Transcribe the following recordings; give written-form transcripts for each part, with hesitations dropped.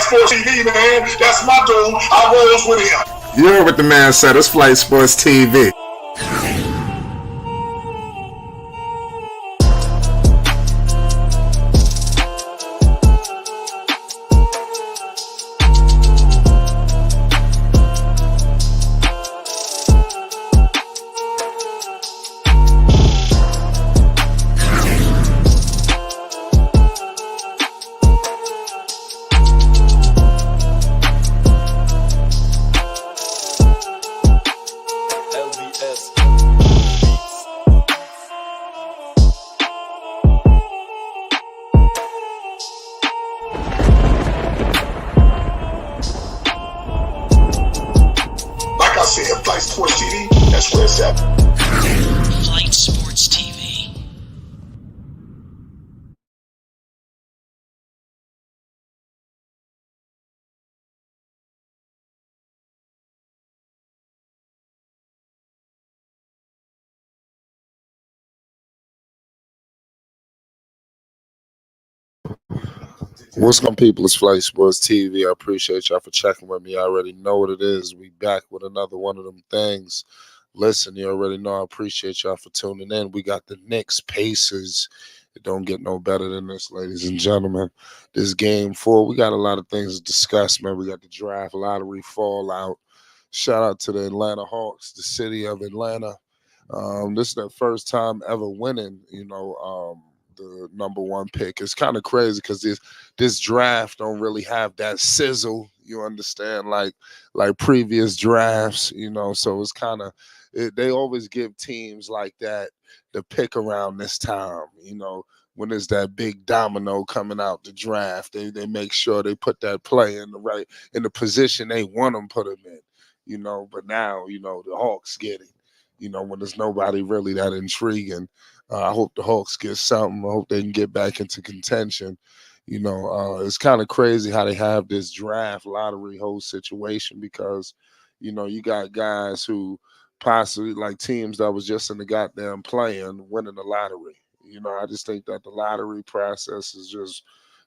Sports TV, man. That's my dude. I rolls with him. You heard what the man said. It's Flight Sports TV. Flight Sports TV, that's where it's at. Flight Sports TV. What's going on, people? It's Flight Sports TV. I appreciate y'all for checking with me. I already know what it is. We back with another one of them things. Listen, you already know I appreciate y'all for tuning in. We got the Knicks Pacers. It don't get no better than this, ladies and gentlemen. This game 4, we got a lot of things to discuss, man. We got the draft lottery fallout. Shout out to the Atlanta Hawks, the city of Atlanta. This is their first time ever winning, the number 1 pick. It's kind of crazy because this draft don't really have that sizzle, you understand, like previous drafts, so it's kind of, they always give teams like that the pick around this time, when there's that big domino coming out the draft. They make sure they put that play in the position they want them put them in, but now, the Hawks get it. When there's nobody really that intriguing. I hope the Hawks get something. I hope they can get back into contention. It's kind of crazy how they have this draft lottery whole situation because, you got guys who possibly like teams that was just in the goddamn playing winning the lottery. I just think that the lottery process is just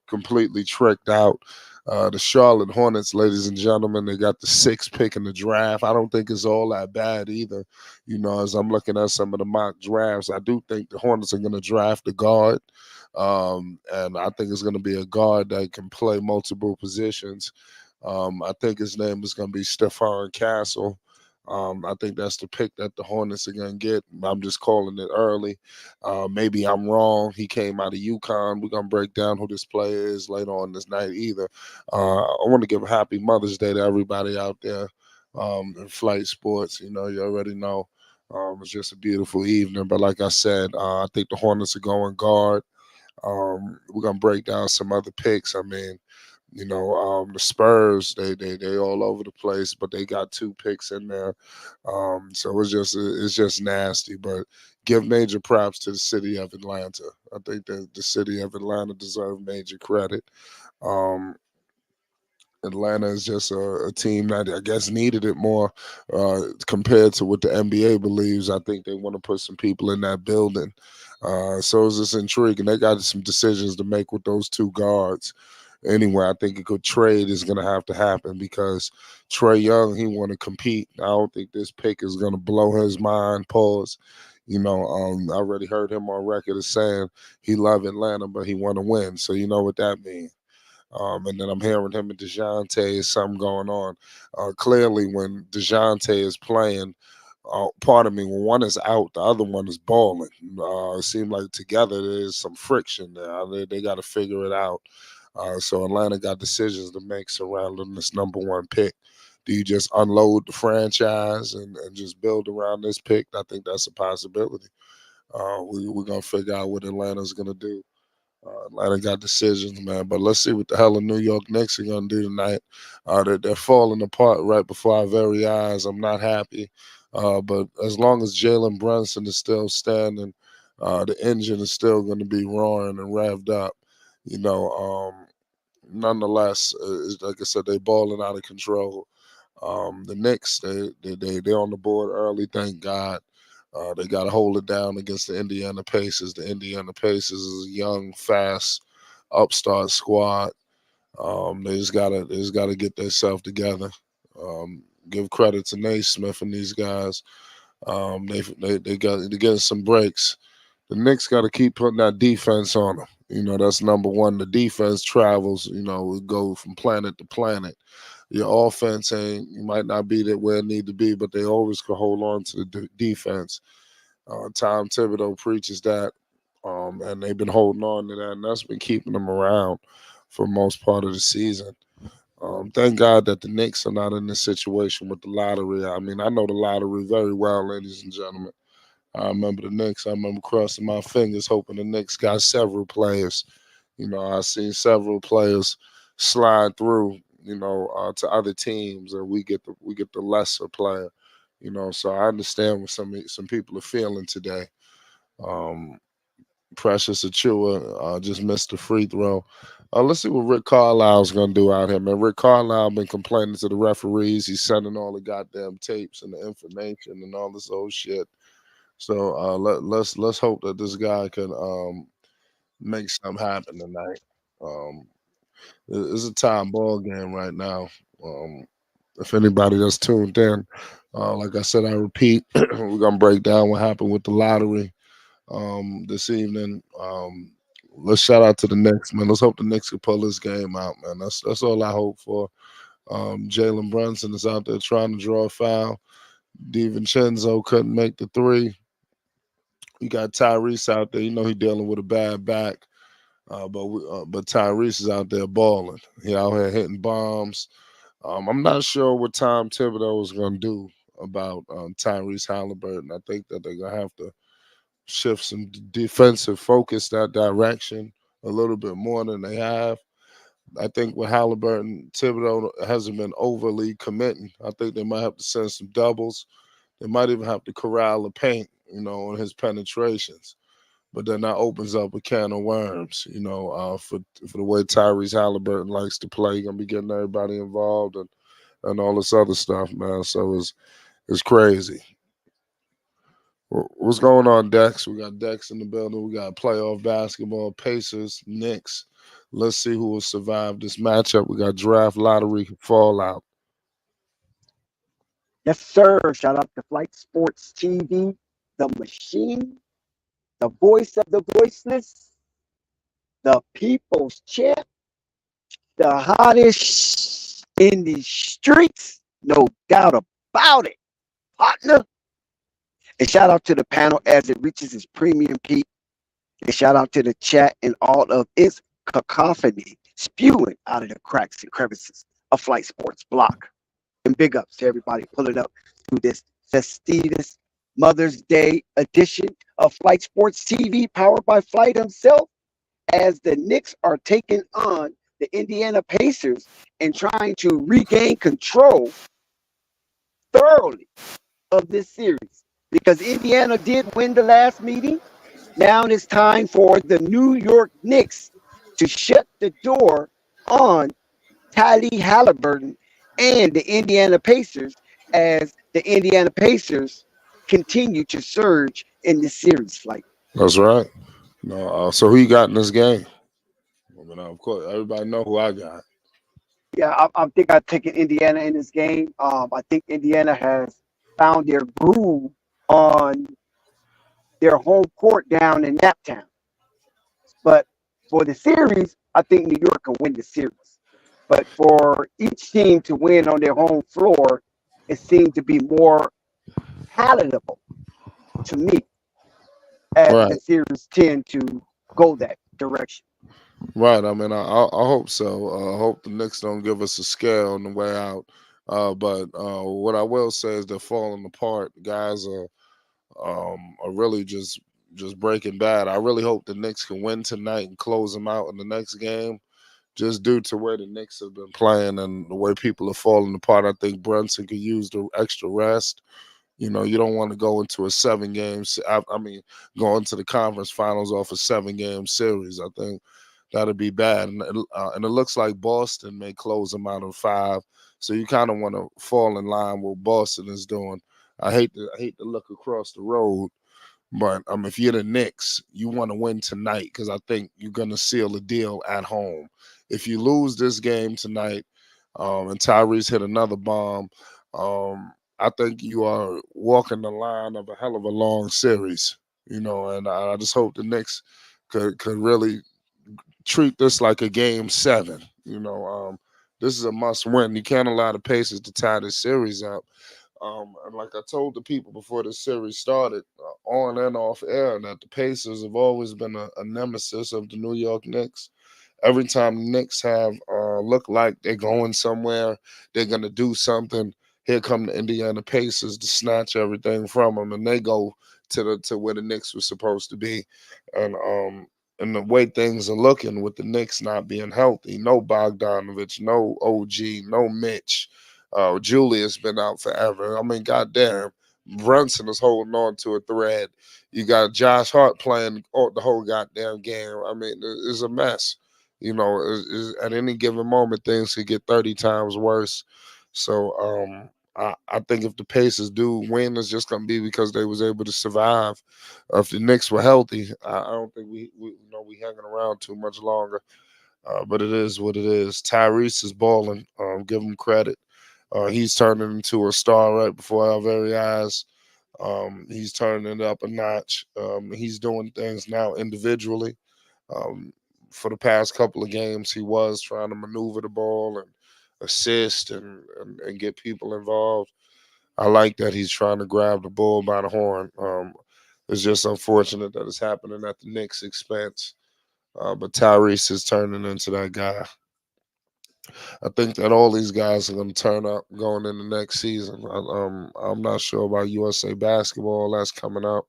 completely tricked out. The Charlotte Hornets, ladies and gentlemen, they got the 6th pick in the draft. I don't think it's all that bad either. As I'm looking at some of the mock drafts, I do think the Hornets are going to draft a guard. And I think it's going to be a guard that can play multiple positions. I think his name is going to be Stephon Castle. I think that's the pick that the Hornets are going to get. I'm just calling it early. Maybe I'm wrong. He came out of UConn. We're going to break down who this player is later on this night either. I want to give a happy Mother's Day to everybody out there in Flight Sports. You already know. It's just a beautiful evening. But like I said, I think the Hornets are going guard. We're going to break down some other picks. I mean, the Spurs, they all over the place, but they got 2 picks in there. So it's just nasty. But give major props to the city of Atlanta. I think that the city of Atlanta deserves major credit. Atlanta is just a team that I guess needed it more compared to what the NBA believes. I think they want to put some people in that building. So it's just intriguing. They got some decisions to make with those 2 guards. Anyway, I think a good trade is going to happen because Trae Young, he want to compete. I don't think this pick is going to blow his mind. Pause. I already heard him on record as saying he love Atlanta, but he want to win. So you know what that means. And then I'm hearing him and DeJounte is something going on. Clearly, when DeJounte is playing, when one is out, the other one is balling. It seems like together there's some friction there. They got to figure it out. So Atlanta got decisions to make surrounding this number 1 pick. Do you just unload the franchise and just build around this pick? I think that's a possibility. We're going to figure out what Atlanta's going to do. Atlanta got decisions, man. But let's see what the hell the New York Knicks are going to do tonight. They're falling apart right before our very eyes. I'm not happy. But as long as Jalen Brunson is still standing, the engine is still going to be roaring and revved up. Nonetheless, like I said, they balling out of control. The Knicks, they're on the board early, thank God. They got to hold it down against the Indiana Pacers. The Indiana Pacers is a young, fast, upstart squad. They just gotta get themselves together. Give credit to Naismith and these guys. They're getting some breaks. The Knicks got to keep putting that defense on them. That's number one. The defense travels. We go from planet to planet. Your offense ain't, you might not be there where it need to be, but they always can hold on to the defense. Tom Thibodeau preaches that, and they've been holding on to that, and that's been keeping them around for most part of the season. Thank God that the Knicks are not in this situation with the lottery. I mean, I know the lottery very well, ladies and gentlemen. I remember the Knicks. I remember crossing my fingers, hoping the Knicks got several players. I seen several players slide through, to other teams, and we get the lesser player. So I understand what some people are feeling today. Um, Precious Achua just missed the free throw. Let's see what Rick Carlisle's gonna do out here, man. Rick Carlisle been complaining to the referees. He's sending all the goddamn tapes and the information and all this old shit. So let's hope that this guy can make something happen tonight. Um, it's a time ball game right now. Um, if anybody that's tuned in, like I said, I repeat, we're gonna break down what happened with the lottery this evening. Let's shout out to the Knicks, man. Let's hope the Knicks can pull this game out, man. That's all I hope for. Jalen Brunson is out there trying to draw a foul. DiVincenzo couldn't make the three. You got Tyrese out there. He's dealing with a bad back. But Tyrese is out there balling. He out here hitting bombs. I'm not sure what Tom Thibodeau is going to do about Tyrese Halliburton. I think that they're going to have to shift some defensive focus that direction a little bit more than they have. I think with Halliburton, Thibodeau hasn't been overly committing. I think they might have to send some doubles. They might even have to corral the paint, on his penetrations. But then that opens up a can of worms, for the way Tyrese Halliburton likes to play. He's gonna be getting everybody involved and all this other stuff, man. So it's crazy. What's going on, Dex? We got Dex in the building. We got playoff basketball, Pacers, Knicks. Let's see who will survive this matchup. We got draft lottery fallout. Yes, sir. Shout out to Flight Sports TV, the machine, the voice of the voiceless, the people's champ, the hottest in the streets. No doubt about it, partner. And shout out to the panel as it reaches its premium peak. And shout out to the chat and all of its cacophony spewing out of the cracks and crevices of Flight Sports block. And big ups to everybody pulling up to this festivus Mother's Day edition of Flight Sports TV, powered by Flight himself, as the Knicks are taking on the Indiana Pacers and trying to regain control thoroughly of this series. Because Indiana did win the last meeting, now it's time for the New York Knicks to shut the door on Tyrese Halliburton and the Indiana Pacers, as the Indiana Pacers continue to surge in this series fight. That's right. No, so who you got in this game? I mean, of course, everybody know who I got. Yeah, I think I've taken Indiana in this game. I think Indiana has found their groove on their home court down in Naptown. But for the series, I think New York can win the series. But for each team to win on their home floor, it seemed to be more palatable to me, as Right. the series tend to go that direction. Right. I mean, I hope so. I hope the Knicks don't give us a scare on the way out. But what I will say is they're falling apart. Guys are really just breaking bad. I really hope the Knicks can win tonight and close them out in the next game. Just due to where the Knicks have been playing and the way people are falling apart, I think Brunson could use the extra rest. You don't want to go into a 7 game. I mean, go into the conference finals off a 7 game series. I think that'd be bad. And it looks like Boston may close them out in 5. So you kind of want to fall in line with what Boston is doing. I hate to look across the road, but if you're the Knicks, you want to win tonight because I think you're gonna seal the deal at home. if you lose this game tonight, and Tyrese hit another bomb, I think you are walking the line of a hell of a long series. And I just hope the Knicks could really treat this like a game seven. This is a must win. You can't allow the Pacers to tie this series up. And like I told the people before the series started, on and off air, that the Pacers have always been a nemesis of the New York Knicks. Every time the Knicks have look like they're going somewhere, they're gonna do something. Here come the Indiana Pacers to snatch everything from them, and they go to where the Knicks were supposed to be. And the way things are looking with the Knicks not being healthy, no Bogdanovich, no OG, no Mitch. Julius been out forever. I mean, goddamn, Brunson is holding on to a thread. You got Josh Hart playing the whole goddamn game. I mean, it's a mess. At any given moment, things could get 30 times worse. So I think if the Pacers do win, it's just going to be because they was able to survive. If the Knicks were healthy, I don't think we hanging around too much longer. But it is what it is. Tyrese is balling. Give him credit. He's turning into a star right before our very eyes. He's turning it up a notch. He's doing things now individually. Um, for the past couple of games, he was trying to maneuver the ball and assist and get people involved. I like that he's trying to grab the bull by the horn. It's just unfortunate that it's happening at the Knicks' expense. But Tyrese is turning into that guy. I think that all these guys are going to turn up going in the next season. I'm not sure about USA basketball that's coming up.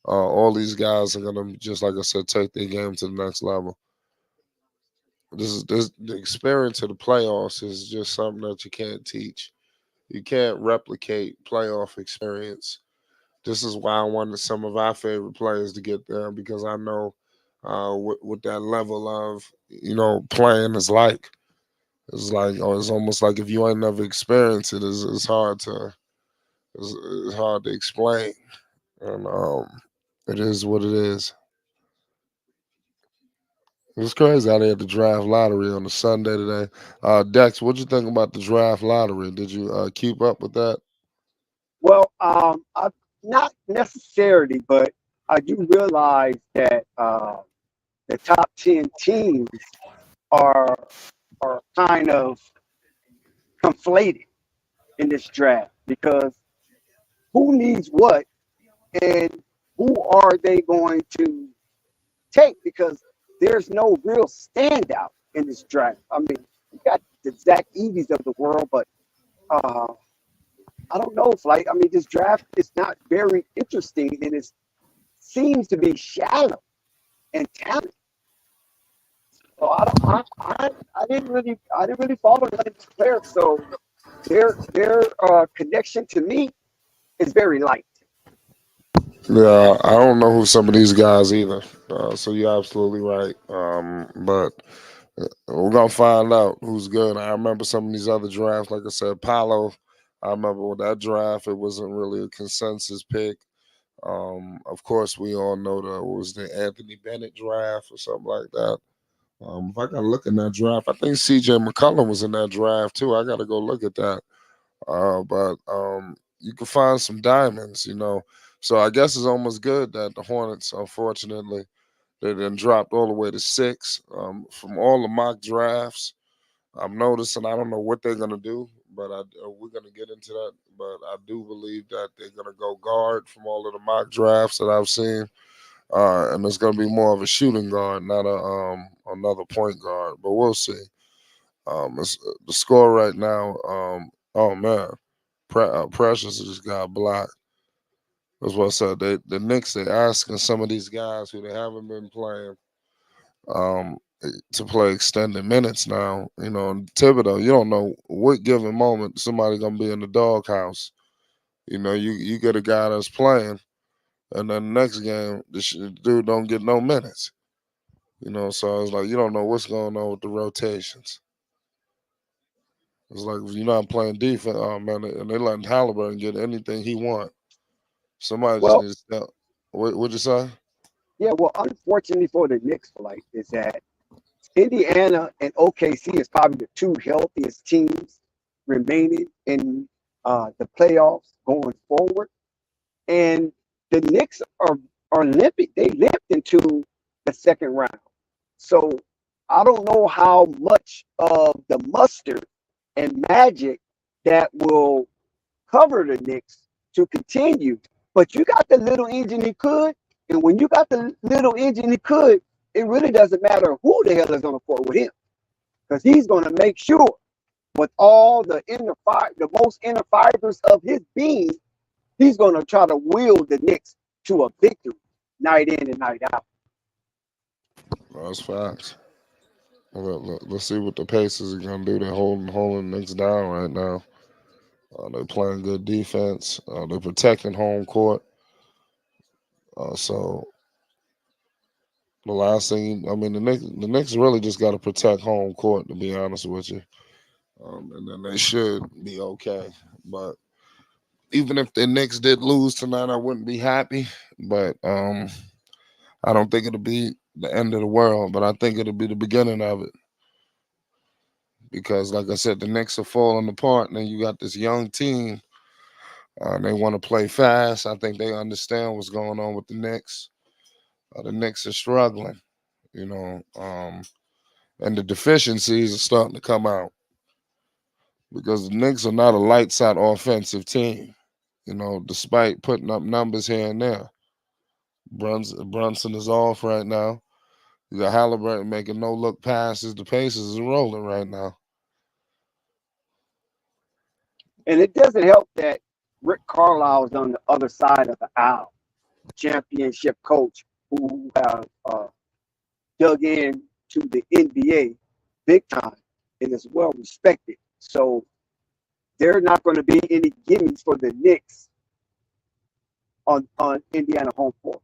All these guys are going to, just like I said, take their game to the next level. The experience of the playoffs is just something that you can't teach. You can't replicate playoff experience. This is why I wanted some of our favorite players to get there, because I know what that level of playing is like. It's almost like if you ain't never experienced it, it's hard to explain, and it is what it is. It's crazy how they had the draft lottery on the Sunday today. Dex, what'd you think about the draft lottery? Did you keep up with that? Well, I, not necessarily, but I do realize that the top 10 teams are kind of conflated in this draft because who needs what and who are they going to take? Because there's no real standout in this draft. I mean, you got the Zach Evies of the world, but uh, I don't know if this draft is not very interesting and it seems to be shallow and talented. So I didn't really follow none of these players. So their connection to me is very light. Yeah, I don't know who some of these guys either. So you're absolutely right. But we're gonna find out who's good. I remember some of these other drafts, like I said, Paolo. I remember with that draft, it wasn't really a consensus pick. Of course, we all know that was the Anthony Bennett draft or something like that. If I gotta look in that draft, I think CJ McCollum was in that draft too. I gotta go look at that. But you can find some diamonds. So I guess it's almost good that the Hornets, unfortunately, they then dropped all the way to six. From all the mock drafts, I'm noticing I don't know what they're gonna do, but we're gonna get into that. But I do believe that they're gonna go guard from all of the mock drafts that I've seen, and it's gonna be more of a shooting guard, not another point guard. But we'll see. The score right now. Oh man, Precious just got blocked. That's what I said. The Knicks, they asking some of these guys who they haven't been playing to play extended minutes now. And Thibodeau, you don't know what given moment somebody gonna be in the doghouse. You get a guy that's playing, and then the next game, the dude don't get no minutes. So it's like you don't know what's going on with the rotations. It's like if you're not playing defense, oh man, and they letting Halliburton get anything he want. Somebody just Well, needs to step. What'd you say? yeah, well, unfortunately for the Knicks, is that Indiana and OKC is probably the two healthiest teams remaining in the playoffs going forward. And the Knicks are limping. They limped into the second round. So I don't know how much of the mustard and magic that will cover the Knicks to continue. But you got the little engine he could, and when you got the little engine he could, it really doesn't matter who the hell is on the court with him, because he's going to make sure, with all the most inner fibers of his being, he's going to try to wield the Knicks to a victory, night in and night out. That's facts. Let's see what the Pacers are gonna do. They're holding the Knicks down right now. They're playing good defense. They're protecting home court. So the last thing, I mean, the Knicks really just got to protect home court, to be honest with you, and then they should be okay. But even if the Knicks did lose tonight, I wouldn't be happy. But I don't think it'll be the end of the world, but I think it'll be the beginning of it. Because, like I said, the Knicks are falling apart, and then you got this young team. They want to play fast. I think they understand what's going on with the Knicks. The Knicks are struggling, you know, and the deficiencies are starting to come out because the Knicks are not a lights out offensive team, despite putting up numbers here and there. Brunson is off right now. You got Halliburton making no look passes. The Pacers are rolling right now. And it doesn't help that Rick Carlisle is on the other side of the aisle, championship coach who have dug in to the NBA big time and is well respected. So there are not going to be any gimmies for the Knicks on Indiana home court.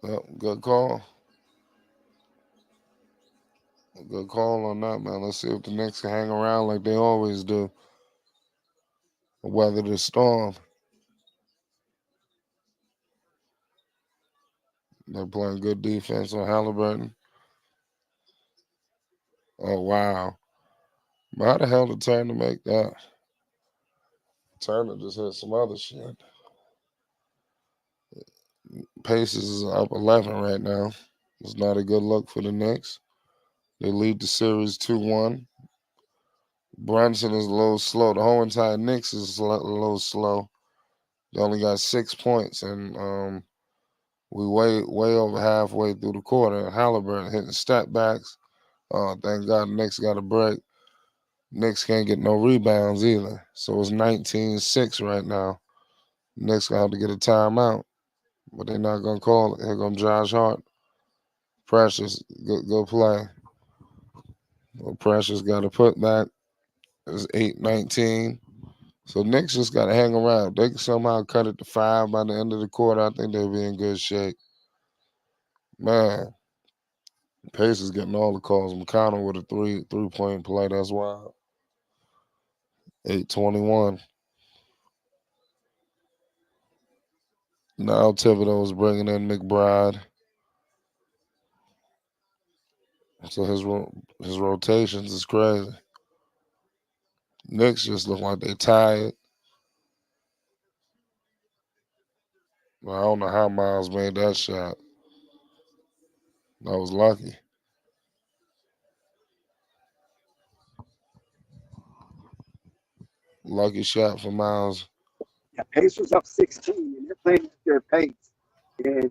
Well, good call. Good call on that, man. Let's see if the Knicks can hang around like they always do. Weather the storm. They're playing good defense on Halliburton. Oh, wow. But how the hell did Turner make that? Turner just hit some other shit. Pacers is up 11 right now. It's not a good look for the Knicks. They lead the series 2-1. Brunson is a little slow. The whole entire Knicks is a little slow. They only got 6 points, and we way over halfway through the quarter. Halliburton hitting step backs. Thank God the Knicks got a break. Knicks can't get no rebounds either. So it's 19-6 right now. Knicks gonna have to get a timeout, but they're not gonna call it. Here comes Josh Hart. Precious, good play. Well, Precious got a putback. It's 8-19. So Knicks just got to hang around. They can somehow cut it to 5 by the end of the quarter. I think they'll be in good shape. Man, Pacers getting all the calls. McConnell with a three-point play. That's wild. 8-21. Now Thibodeau's bringing in McBride. So his rotations is crazy. Knicks just look like they tired. I don't know how Miles made that shot. That was lucky. Lucky shot for Miles. Yeah, Pacers up 16, and they're playing at their pace. And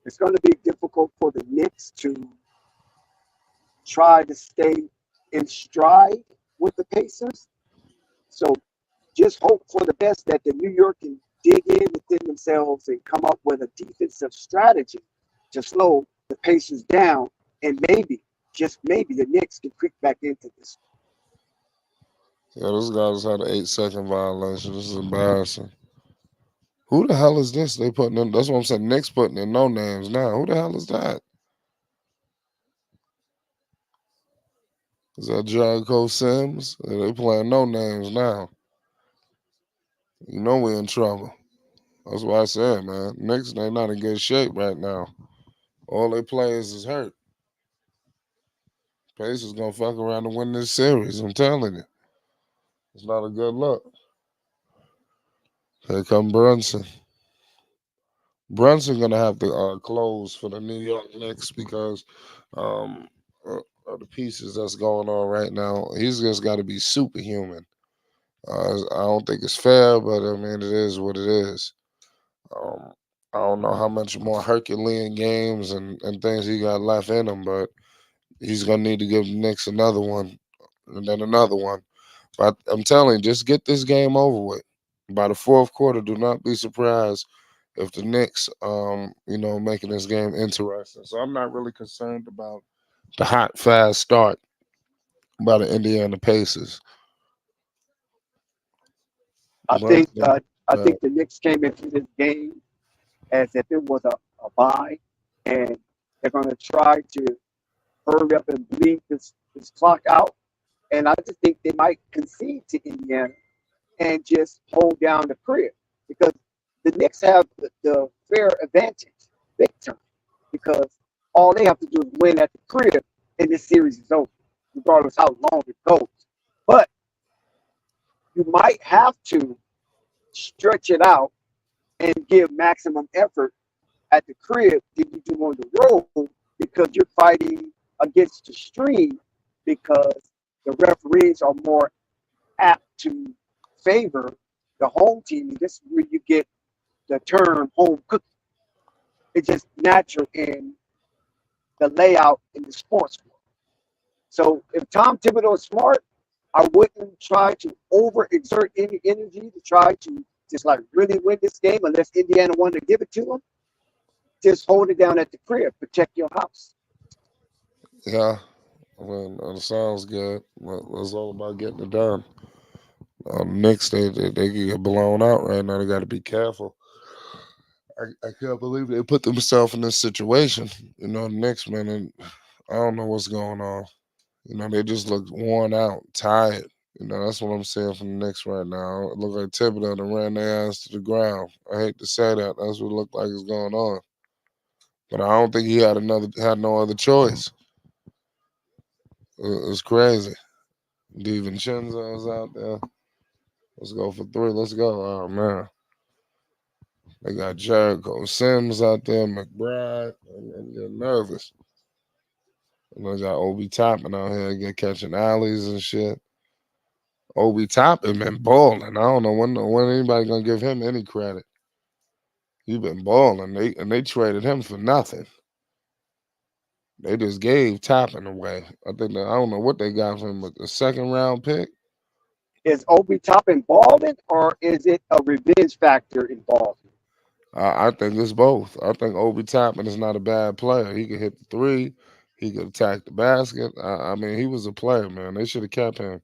it's going to be difficult for the Knicks to try to stay in stride with the Pacers. So just hope for the best that the New York can dig in within themselves and come up with a defensive strategy to slow the Pacers down, and maybe, just maybe, the Knicks can creep back into this. Yeah, this guy just had an 8-second violation. This is embarrassing. Who the hell is this? They putting in. That's what I'm saying. Knicks putting in no names now. Who the hell is that? Is that Jericho Sims? They playing no names now. You know we're in trouble. That's why I said, man. Knicks, they're not in good shape right now. All their players is hurt. Pacers gonna fuck around and win this series. I'm telling you, it's not a good look. Here come Brunson. Brunson gonna have to close for the New York Knicks because um, of the pieces that's going on right now. He's just got to be superhuman. I don't think it's fair, but I mean it is what it is. Um, I don't know how much more Herculean games and things he got left in him, but he's gonna need to give the Knicks another one and then another one. But I'm telling you, just get this game over with. By the fourth quarter, do not be surprised if the Knicks, making this game interesting. So I'm not really concerned about the hot, fast start by the Indiana Pacers. I But think I think the Knicks came into this game as if it was a bye, and they're going to try to hurry up and bleed this clock out. And I just think they might concede to Indiana and just hold down the crib because the Knicks have the fair advantage big time because all they have to do is win at the crib and this series is over, regardless how long it goes. But you might have to stretch it out and give maximum effort at the crib than you do on the road because you're fighting against the stream because the referees are more apt to favor the home team. And this is where you get the term home cooking. It's just natural in the layout in the sports world. So if Tom Thibodeau is smart, I wouldn't try to overexert any energy to try to just like really win this game unless Indiana wanted to give it to them. Just hold it down at the crib, protect your house. yeah, I mean, it sounds good. But it's all about getting it done. Knicks, they can get blown out right now. They got to be careful. I can't believe they put themselves in this situation. The Knicks, man, and I don't know what's going on. They just look worn out, tired. That's what I'm saying from the Knicks right now. It look like Thibodeau done ran their ass to the ground. I hate to say that. That's what it looked like is going on. But I don't think he had no other choice. It's crazy. DiVincenzo's out there. Let's go for three. Let's go. Oh man. They got Jericho Sims out there, McBride. I'm getting nervous. And they got Obi Toppin out here catching alleys and shit. Obi Toppin been balling. I don't know when anybody gonna give him any credit. He been balling. They traded him for nothing. They just gave Toppin away. I don't know what they got from him, but the second round pick. Is Obi Toppin balling or is it a revenge factor involved? I think it's both. I think Obi Toppin is not a bad player. He could hit the three. He could attack the basket. I mean, he was a player, man. They should have kept him.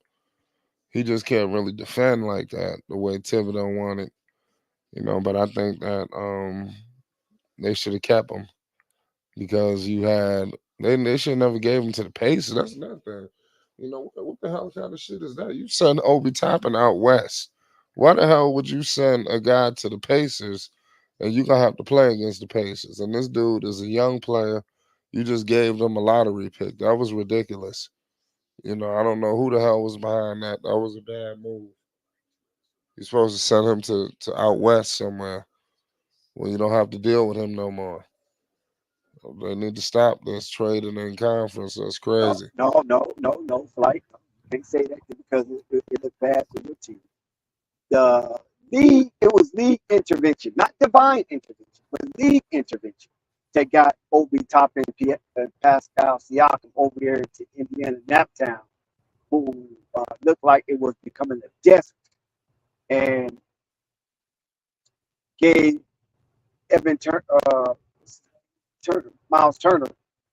He just can't really defend like that the way Thibodeau wanted, But I think that they should have kept him because they should never gave him to the Pacers. That's nothing. What the hell kind of shit is that? You send Obi Toppin out west. Why the hell would you send a guy to the Pacers and you gonna have to play against the Pacers? And this dude is a young player. You just gave them a lottery pick. That was ridiculous. I don't know who the hell was behind that. That was a bad move. You're supposed to send him to out west somewhere where you don't have to deal with him no more. They need to stop this trading in conference. That's crazy. No, Flight. They say that because it looked bad for your team. The it was league intervention, not divine intervention, but league intervention that got Obi Toppin and Pascal Siakam over there to Indiana Naptown, who looked like it was becoming a desert, and gave Miles Turner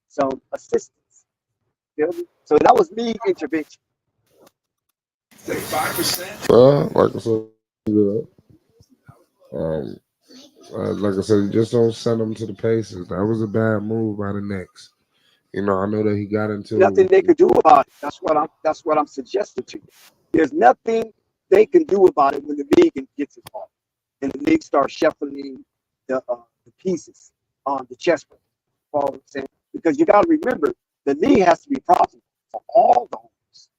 some assistance. Feel me? So that was league intervention. Say 5%. Well, like I said, good. Um, like I said, you just don't send him to the Pacers. That was a bad move by the Knicks. I know that he got Nothing into. they could do about it. That's what I'm suggesting to you. There's nothing they can do about it when the league gets involved and the league starts shuffling the pieces on the chessboard. Follow what I'm saying? Because you got to remember the league has to be profitable. for all the owners.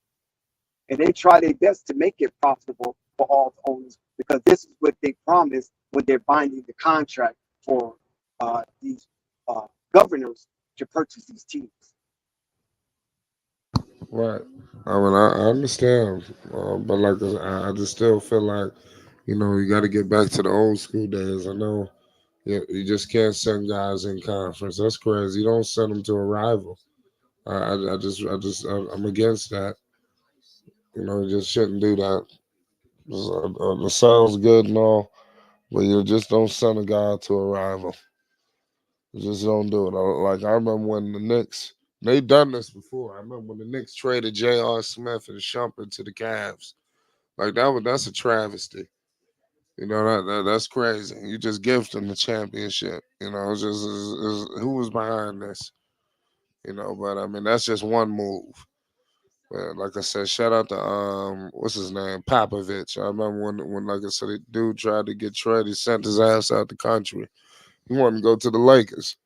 And they try their best to make it profitable for all the owners because this is what they promised when they're binding the contract for these governors to purchase these teams. Right. I mean, I understand, but like I just still feel like you got to get back to the old school days. I know you just can't send guys in conference. That's crazy. You don't send them to a rival. I'm against that. You just shouldn't do that. It sounds good and all, but you just don't send a guy to a rival. You just don't do it. Like I remember when the Knicks, they done this before. I remember when the Knicks traded J.R. Smith and Shumpert to the Cavs. Like that's a travesty. That's crazy. You just gift them the championship. It's just who was behind this. But I mean that's just one move. But like I said, shout out to what's his name, Popovich. I remember when like I said, the dude tried to get traded, sent his ass out the country. He wanted to go to the Lakers.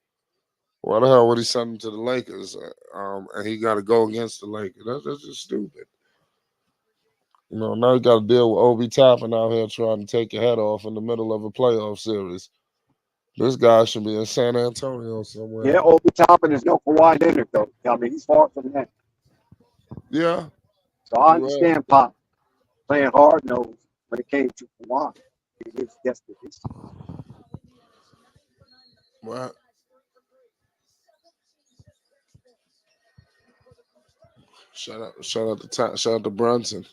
Why the hell would he send him to the Lakers? And he got to go against the Lakers. That's just stupid. Now you got to deal with Obi Toppin out here trying to take your head off in the middle of a playoff series. This guy should be in San Antonio somewhere. Yeah, Obi Toppin is no Kawhi Leonard, though. I mean, he's far from that. Yeah. So I understand Pop playing hard nose when it came to Kawhi. It is desperation. What? Shout out to Brunson.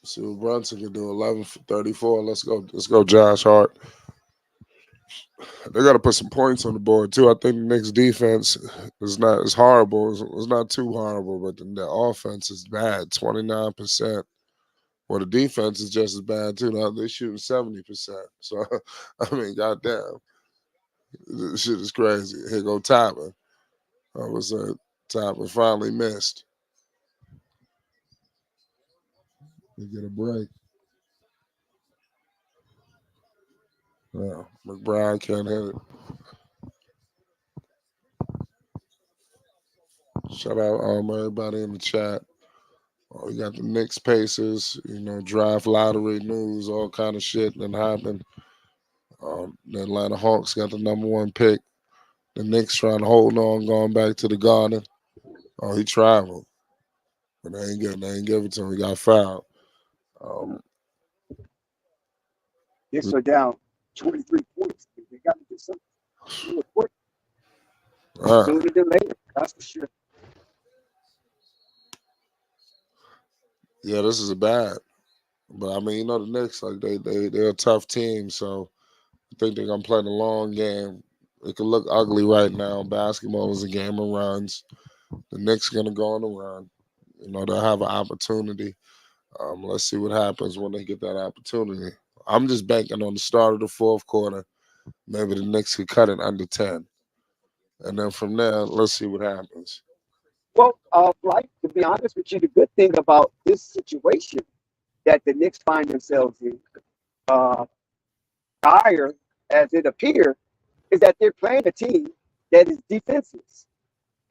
See what Brunson can do. 11 for 34. Let's go, Josh Hart. They got to put some points on the board too. I think the Knicks defense is not as horrible. It's not too horrible, but the offense is bad. 29%. Well, the defense is just as bad too. Now they're shooting 70%. So I mean, goddamn, this shit is crazy. Here go Tyler. I was Tyler finally missed. They get a break. Yeah, McBride can't hit it. Shout out everybody in the chat. We got the Knicks Pacers, draft lottery news, all kind of shit that happened. The Atlanta Hawks got the number one pick. The Knicks trying to hold on, going back to the Garden. Oh, he traveled. But they ain't give it to him. He got fouled. Knicks are down 23 points. They got to do something. Sooner than later, that's for sure. Yeah, this is bad. But I mean, the Knicks, like they're a tough team, so I think they're gonna play the long game. It could look ugly right now. Basketball is a game of runs. The Knicks gonna go on a run. They'll have an opportunity. Let's see what happens when they get that opportunity. I'm just banking on the start of the fourth quarter. Maybe the Knicks could cut it under 10. And then from there, let's see what happens. Well, like to be honest with you, the good thing about this situation that the Knicks find themselves in, dire as it appears, is that they're playing a team that is defenseless.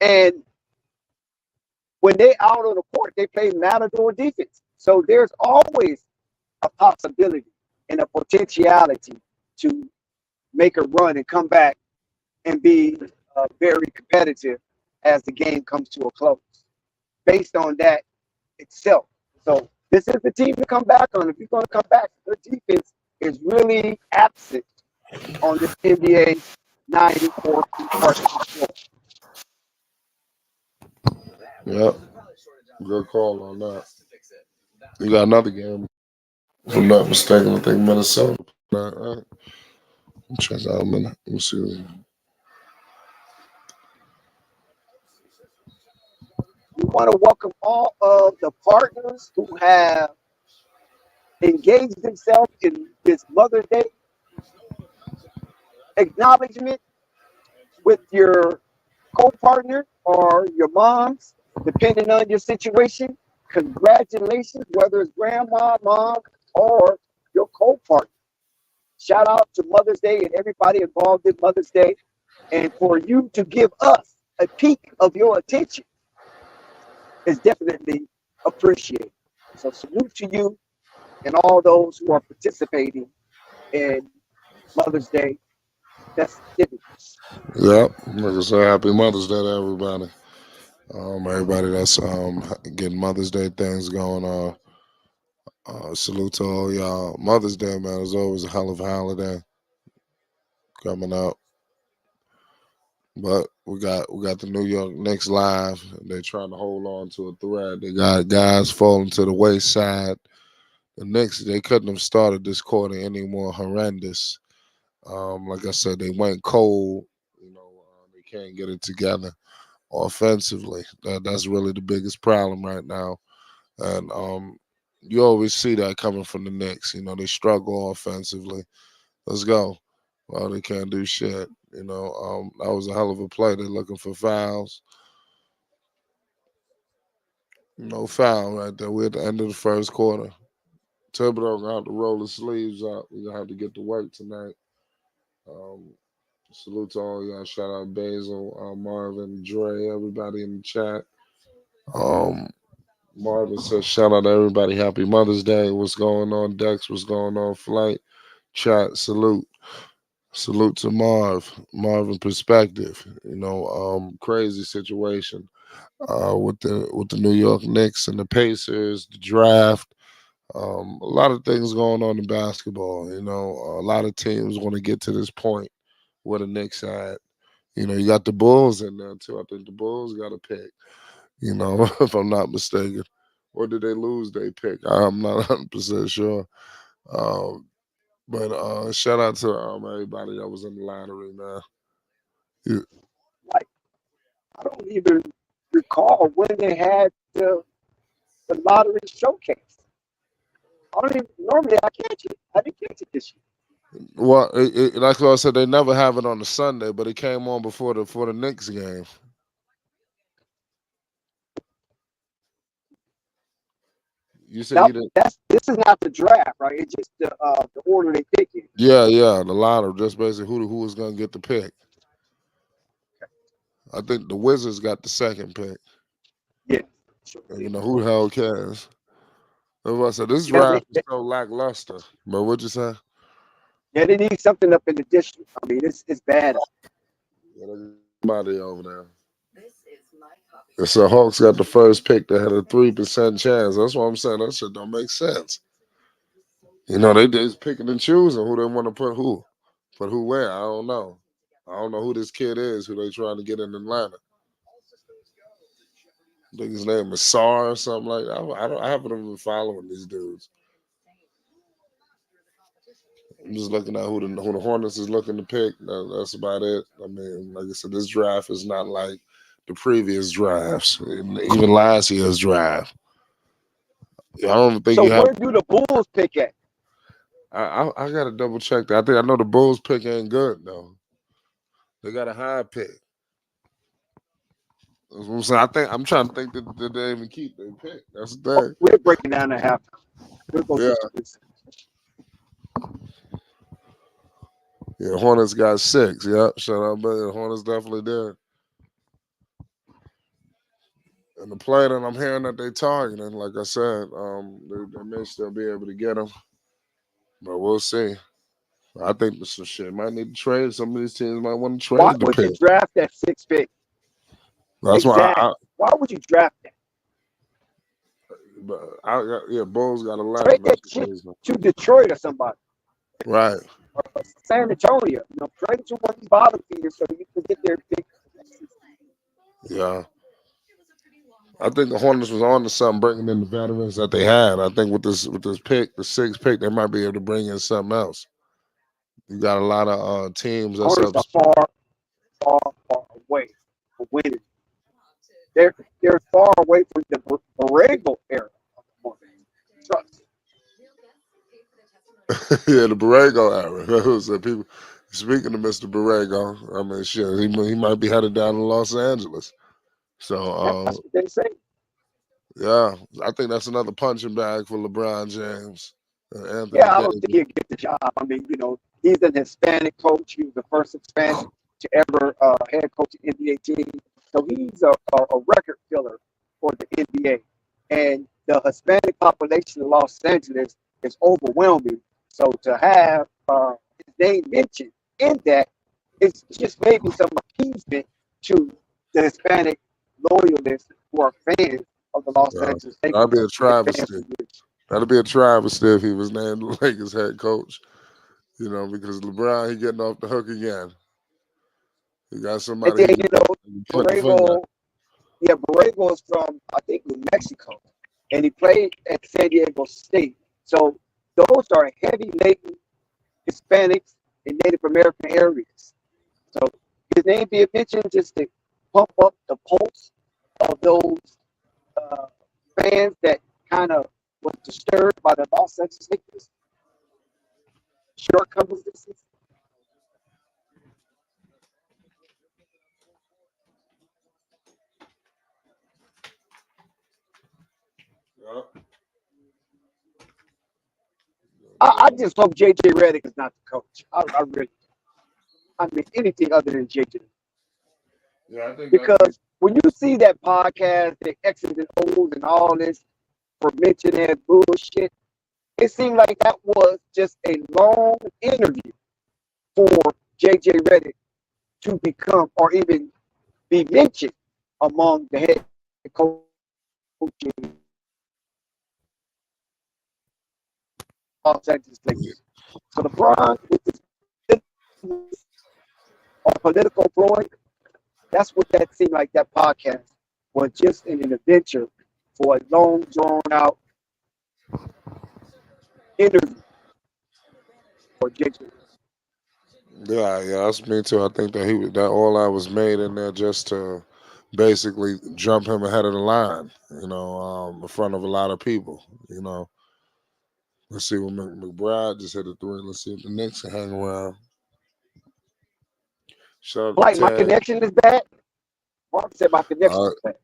And when they out on the court, they play matador defense. So there's always a possibility and a potentiality to make a run and come back and be very competitive as the game comes to a close based on that itself. So this is the team to come back on. If you're going to come back, the defense is really absent on this NBA 94 partition. Yep. Good call on that. You got another game. If I'm not mistaken, I think Minnesota. All right. Check out a minute. Let me see. We want to welcome all of the partners who have engaged themselves in this Mother's Day acknowledgement with your co-partner or your moms, depending on your situation. Congratulations, whether it's grandma, mom, or your co-partner. Shout out to Mother's Day and everybody involved in Mother's Day. And for you to give us a peek of your attention is definitely appreciated. So salute to you and all those who are participating in Mother's Day festivities. Yep. Like I said, happy Mother's Day to everybody. Everybody that's getting Mother's Day things going on. Salute to all y'all. Mother's Day, man, is always a hell of a holiday coming up. But we got the New York Knicks live. They're trying to hold on to a thread. They got guys falling to the wayside. The Knicks, they couldn't have started this quarter any more horrendous. Like I said, they went cold. They can't get it together offensively. That's really the biggest problem right now. And you always see that coming from the Knicks. They struggle offensively. Let's go. Well, they can't do shit. That was a hell of a play. They're looking for fouls. No foul right there. We're at the end of the first quarter. Thibodeau gonna have to roll his sleeves up. We're gonna have to get to work tonight. Um, Salute to all y'all. Shout out Basil, Marvin, Dre, everybody in the chat. Um, Marvin says, shout out to everybody. Happy Mother's Day. What's going on, Dex? What's going on, Flight? Chat, salute. Salute to Marvin Perspective. Crazy situation with the New York Knicks and the Pacers, the draft. A lot of things going on in basketball. A lot of teams want to get to this point where the Knicks at. You got the Bulls in there too. I think the Bulls got a pick. If I'm not mistaken, or did they lose their pick? I'm not 100% sure. Um, but shout out to everybody that was in the lottery, man. Yeah. Like, I don't even recall when they had the lottery showcase. I don't even, normally I catch it. I didn't catch it this year. Well, like I said, they never have it on a Sunday, but it came on before the Knicks game. You said Now, you didn't. this is not the draft, right? It's just the order they pick it. Yeah, the lottery, just basically who was gonna get the pick. I think the Wizards got the second pick. Yeah. And who the hell cares? That's what I said. This Yeah, draft is so lackluster. But what'd you say? yeah, they need something up in the district. I mean, it's bad. Somebody over there. So Hawks got the first pick that had a 3% chance. That's what I'm saying. That shit don't make sense. They just picking and choosing who they want to put who. Put who where. I don't know. I don't know who this kid is, who they trying to get in Atlanta. I think his name is Sar or something like that. I haven't even been following these dudes. I'm just looking at who the Hornets is looking to pick. That's about it. I mean, like I said, this draft is not like the previous drafts, even last year's draft. I don't think So you have. where do the Bulls pick at? I gotta double check that. I know the Bulls pick ain't good though. They got a high pick. That's what I'm saying. I'm trying to think that they even keep their pick. That's the thing. We're breaking down to half. We'll go Yeah. Yeah, Hornets got 6. Yep, shout out, man. Hornets definitely did. And the play that I'm hearing that they targeting, like I said, they may still be able to get them, but we'll see. I think some shit might need to trade. Some of these teams might want to Why trade the would pick. you draft that 6th pick? That's exactly. Why would you draft that? Bulls got 11. Trade that shit to Detroit or somebody. Right. Or San Antonio. Trade it to one of the bottom feeders so you can get their pick. Yeah. I think the Hornets was on to something, bringing in the veterans that they had. I think with this pick, the 6th pick, they might be able to bring in something else. You got a lot of teams that's Hornets are far away from winning. They're far away from the Borrego era. Trust. Yeah, the Borrego era. So people speaking of Mr. Borrego, I mean, shit, he might be headed down to Los Angeles. So that's what they say. Yeah, I think that's another punching bag for LeBron James. Anthony Yeah, I don't Davis. think he'll get the job. I mean, he's an Hispanic coach. He was the first Hispanic to ever head coach an NBA team. So he's a record filler for the NBA. And the Hispanic population of Los Angeles is overwhelming. So to have his name mentioned in that, it's just maybe some appeasement to the Hispanic loyalists who are fans of the Los Uh, Angeles Lakers. that'd be a Fans travesty. who would That'd be a travesty if he was named the Lakers head coach. You know, because LeBron he getting off the hook again. He got And somebody then, he you know, can point the finger at. Borrego, yeah, Borrego is from, I think, New Mexico. And he played at San Diego State. So those are heavy laden Hispanics in Native American areas. So his name being mentioned just to pump up the pulse of those uh, fans that kind of was disturbed by the Los Angeles Lakers shortcomings this season. Yeah. I just hope JJ Redick is not the coach. I really, I mean, anything other than JJ. Yeah, I think that'd be. Because when you see that podcast, the X's and O's and all this for mentioning that bullshit, it seemed like that was just a long interview for JJ Redick to become or even be mentioned among the head coaches of Los Angeles Lakers. So LeBron, with this political throwing, that's what that seemed like. That podcast was just an adventure for a long, drawn out interview for JJ. Yeah, that's me too. I think that that all I was made in there just to basically jump him ahead of the line. You know, in front of a lot of people. You know, let's see what McBride just hit a three. Let's see if the Knicks can hang around. Shout out Like, to my Ted. connection is bad. Mark said my connection Uh, is bad.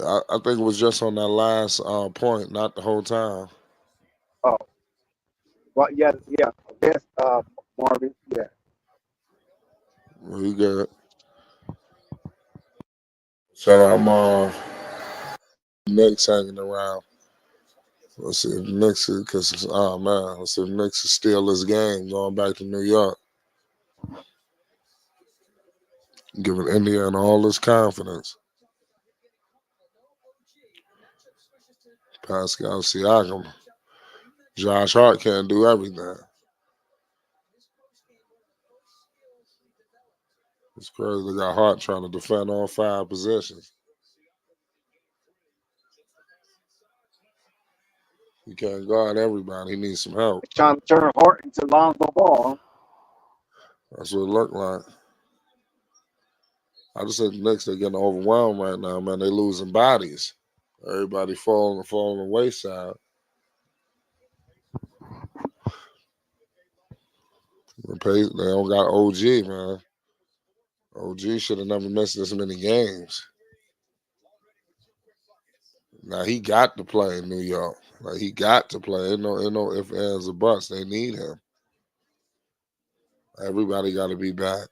I think it was just on that last point, not the whole time. Oh, well, yeah, yeah. Yes, Marvin, yeah. We good. So I'm Knicks hanging around. Let's see if Knicks, because oh man, let's see if Knicks is steal this game going back to New York, giving Indiana all this confidence. Pascal Siakam, Josh Hart can't do everything. It's crazy. They got Hart trying to defend all five positions. He can't guard everybody. He needs some help. Trying to turn Hart into Lonzo Ball. That's what it looked like. I just think the Knicks they're getting overwhelmed right now, man. They losing bodies. Everybody falling the wayside. They don't got OG, man. OG should have never missed this many games. Now he got to play in New York. Like he got to play. Ain't no ifs, ands, or buts. They need him. Everybody got to be back.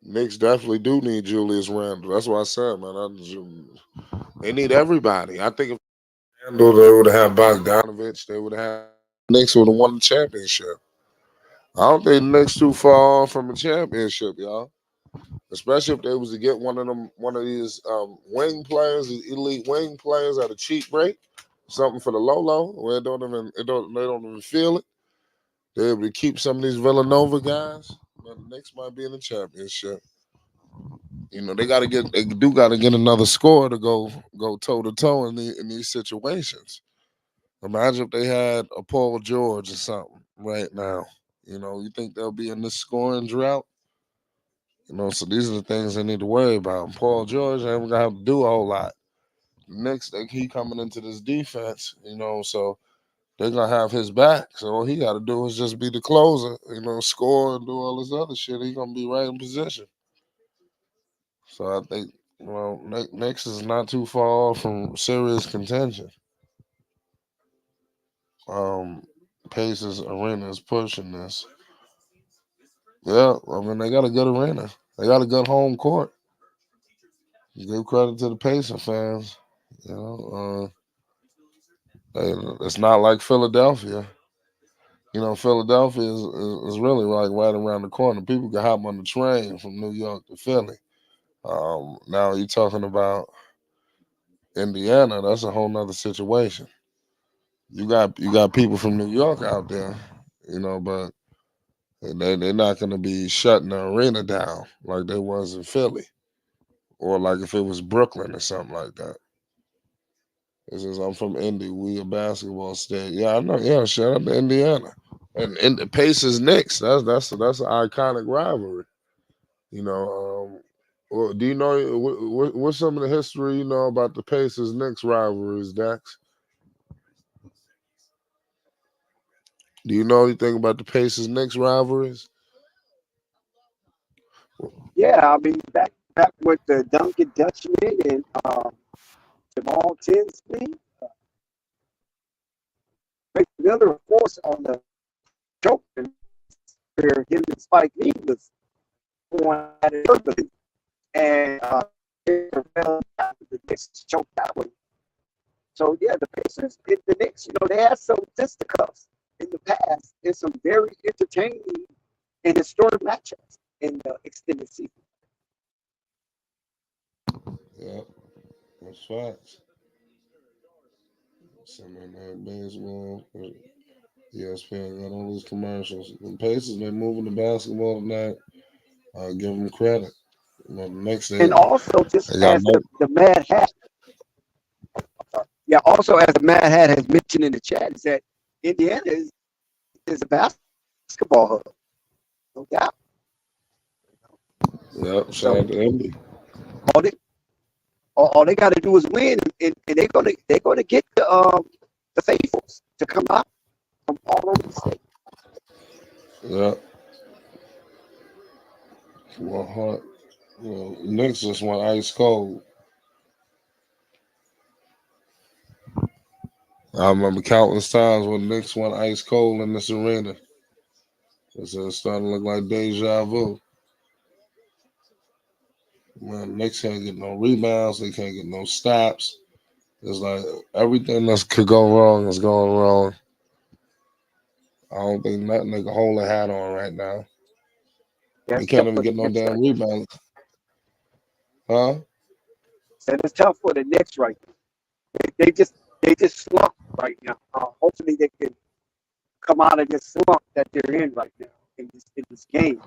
Knicks definitely do need Julius Randle. That's what I said, man. They need everybody. I think if Randle, they would have had Bogdanovich. They would have. Knicks would have won the championship. I don't think the Knicks too far off from a championship, y'all. Especially if they was to get one of these wing players, these elite wing players at a cheap rate, something for the low low, where they don't even feel it. They're able to keep some of these Villanova guys. But the Knicks might be in the championship. You know, they do gotta get another score to go toe to toe in these situations. Imagine if they had a Paul George or something right now. You know, you think they'll be in this scoring drought? You know, so these are the things they need to worry about. Paul George ain't gonna have to do a whole lot. Next, he coming into this defense, you know, so they're gonna have his back. So all he got to do is just be the closer, you know, score and do all this other shit. He's gonna be right in position. So I think, well, Knicks is not too far off from serious contention. Um, Pacers Arena is pushing this. Yeah, I mean they got a good arena. They got a good home court. Give credit to the Pacer fans. It's not like Philadelphia. Philadelphia is really like right around the corner. People can hop on the train from New York to Philly. Now you're talking about Indiana. That's a whole nother situation. You got people from New York out there, but they're not going to be shutting the arena down like they was in Philly or like if it was Brooklyn or something like that. It says I'm from Indy. We a basketball state. Yeah, I know. Yeah, shout out to Indiana. And the Pacers Knicks. That's an iconic rivalry. Well, do you know what's some of the history you know about the Pacers Knicks rivalries, Dax? Do you know anything about the Pacers Knicks rivalries? Yeah, I mean back with the Duncan Dutchman and Jamal Tinsley, Rick Miller, of course, on the choking where him and Spike Lee was going at it early, and the Knicks choked that one. So yeah, the Pacers, the Knicks, they had some fisticuffs in the past and some very entertaining and historic matchups in the extended season. Yeah, that's facts. Sunday Night Baseball. ESPN got all these commercials. The Pacers, they moving the basketball tonight. Give them credit. The next day, And also, just they got as the Mad Hat, yeah, also as the Mad Hat has mentioned in the chat, is that Indiana is a basketball hub, no doubt. Yep, shout So out to Indy. all they all they got to do is win, and they're gonna get the faithfuls to come out from all over the state. Yep. Well, hot. Knicks just went ice cold. I remember countless times when Knicks went ice cold in this arena. It's starting to look like deja vu. Man, Knicks can't get no rebounds. They can't get no stops. It's like everything that could go wrong is going wrong. I don't think nothing they can hold a hat on right now. They That's can't tough even for the get no Knicks damn right now. rebounds. Huh? And it's tough for the Knicks right now. They just slump right now. Hopefully they can come out of this slump that they're in right now in this game.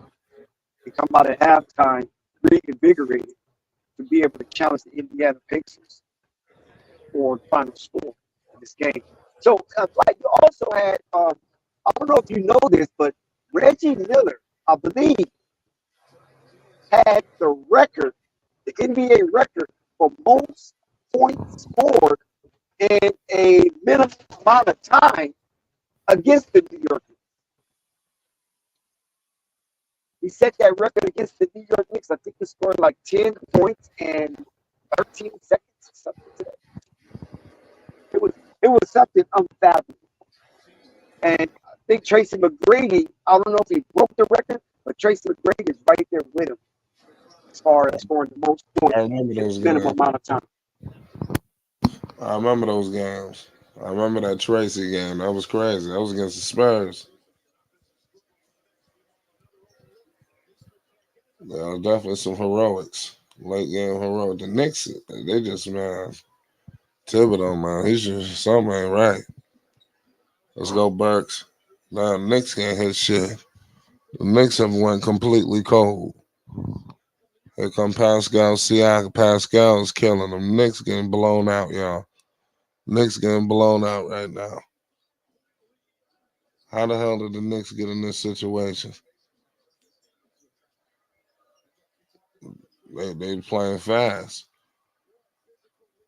They come out at halftime reinvigorated to be able to challenge the Indiana Pacers for the final score in this game. So, like you also had, I don't know if you know this, but Reggie Miller, I believe, had the NBA record for most points scored in a minimum amount of time against the New York Knicks. He set that record against the New York Knicks. I think he scored like 10 points in 13 seconds or something to that. It was something unfathomable. And I think Tracy McGrady, I don't know if he broke the record, but Tracy McGrady is right there with him as far as scoring the most I points remember in those a minimum games. amount of time. I remember those games. I remember that Tracy game. That was crazy. That was against the Spurs. There was definitely some heroics. Late game heroic. The Knicks, they just, man, Thibodeau, man, he's just, something ain't right. Let's go, Burks. Now, the Knicks can't hit shit. The Knicks have went completely cold. Here come Pascal Siakam. Pascal's killing them. Knicks getting blown out, y'all. Knicks getting blown out right now. How the hell did the Knicks get in this situation? They playing fast.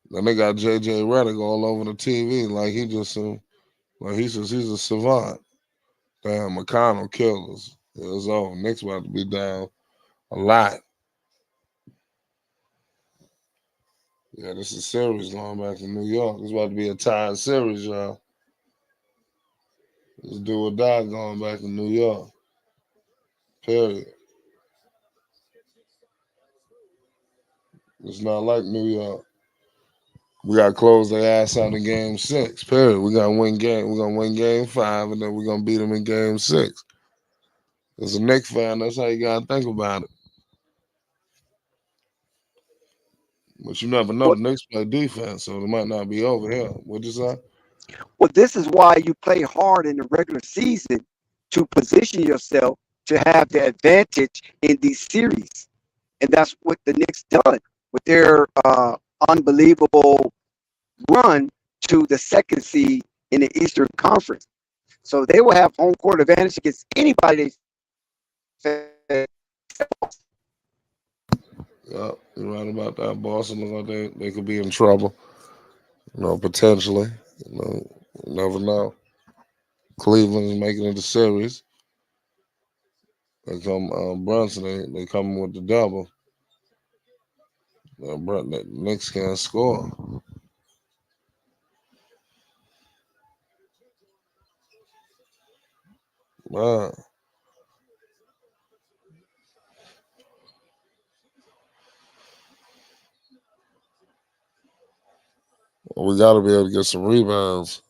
Then they got JJ Redick all over the TV like he's a savant. Damn, McConnell killed us. It was over. Knicks about to be down a lot. Yeah, this is series going back to New York. It's about to be a tied series, y'all. It's do or die going back to New York. Period. It's not like New York. We got to close their ass out in game 6. Period. We got to win game. We're gonna win game 5, and then we're gonna beat them in game 6. As a Knicks fan, that's how you gotta think about it. But you never know. Well, The Knicks play defense, so it might not be over here. What'd you say? well, this is why you play hard in the regular season to position yourself to have the advantage in these series. And that's what the Knicks done with their unbelievable run to the second seed in the Eastern Conference. So they will have home court advantage against anybody. Yeah, you're right about that. Boston look like they could be in trouble. Potentially. You never know. Cleveland is making it a series. They come Brunson. They coming with the double. The Knicks can't score. Man, we got to be able to get some rebounds.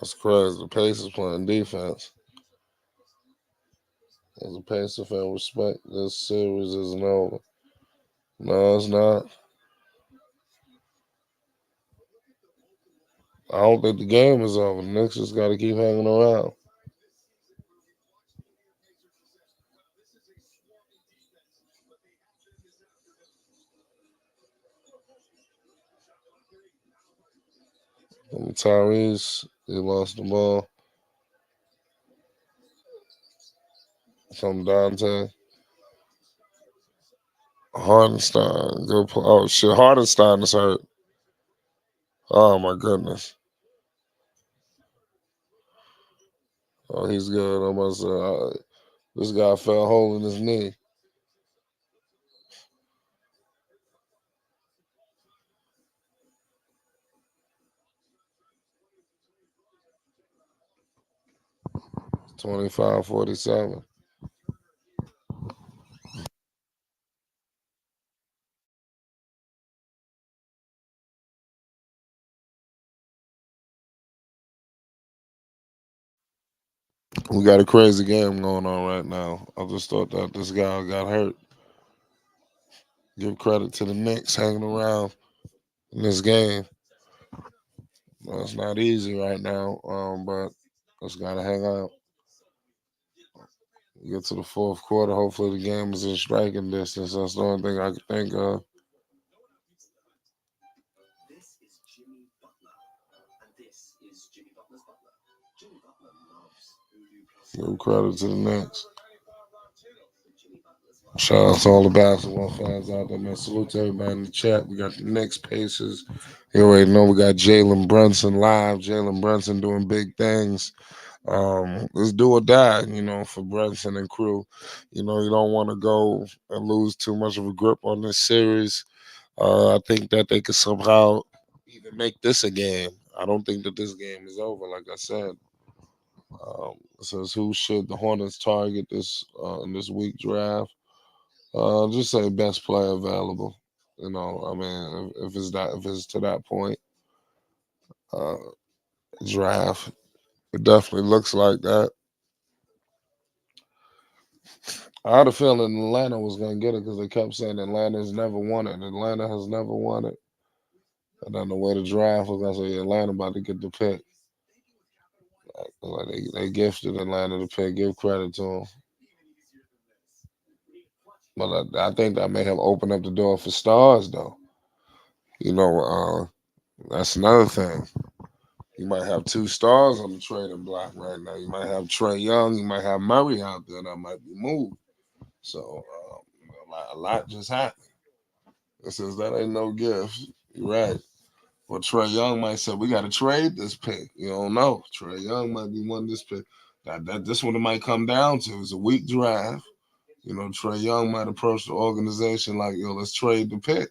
That's crazy. The Pacers playing defense. As a Pacer fan, respect this series isn't over. No, it's not. I don't think the game is over. The Knicks just got to keep hanging around. Tyrese, he lost the ball. From Dante. Hardenstein, good play. Oh shit, Hardenstein is hurt. Oh my goodness. Oh, he's good. Almost. This guy fell holding his knee. 25-47. We got a crazy game going on right now. I just thought that this guy got hurt. Give credit to the Knicks hanging around in this game. Well, it's not easy right now, but just gotta hang out. Get to the fourth quarter. Hopefully, the game is in striking distance. That's the only thing I can think of. Give credit to the Knicks. Shout out to all the basketball fans out there, man. Salute to everybody in the chat. We got the Knicks, Pacers. You already know we got Jalen Brunson live. Jalen Brunson doing big things. Let's do or die, for Brunson and crew. You don't want to go and lose too much of a grip on this series. I think that they could somehow even make this a game. I don't think that this game is over, like I said. It says who should the Hornets target this in this week draft? Just say best player available. I mean, if it's to that point, uh, draft, it definitely looks like that. I had a feeling Atlanta was going to get it because they kept saying Atlanta's never won it. Atlanta has never won it. And then the way the draft was, I said Atlanta about to get the pick. Like they gifted Atlanta the pick. Give credit to them. But I think that may have opened up the door for stars, though. That's another thing. You might have two stars on the trading block right now. You might have Trey Young. You might have Murray out there that might be moved. So a lot just happened. It says that ain't no gift. You're right. Well, Trey Young might say we got to trade this pick. You don't know. Trey Young might be one this pick. This one it might come down to is a weak draft. Trey Young might approach the organization like, let's trade the pick.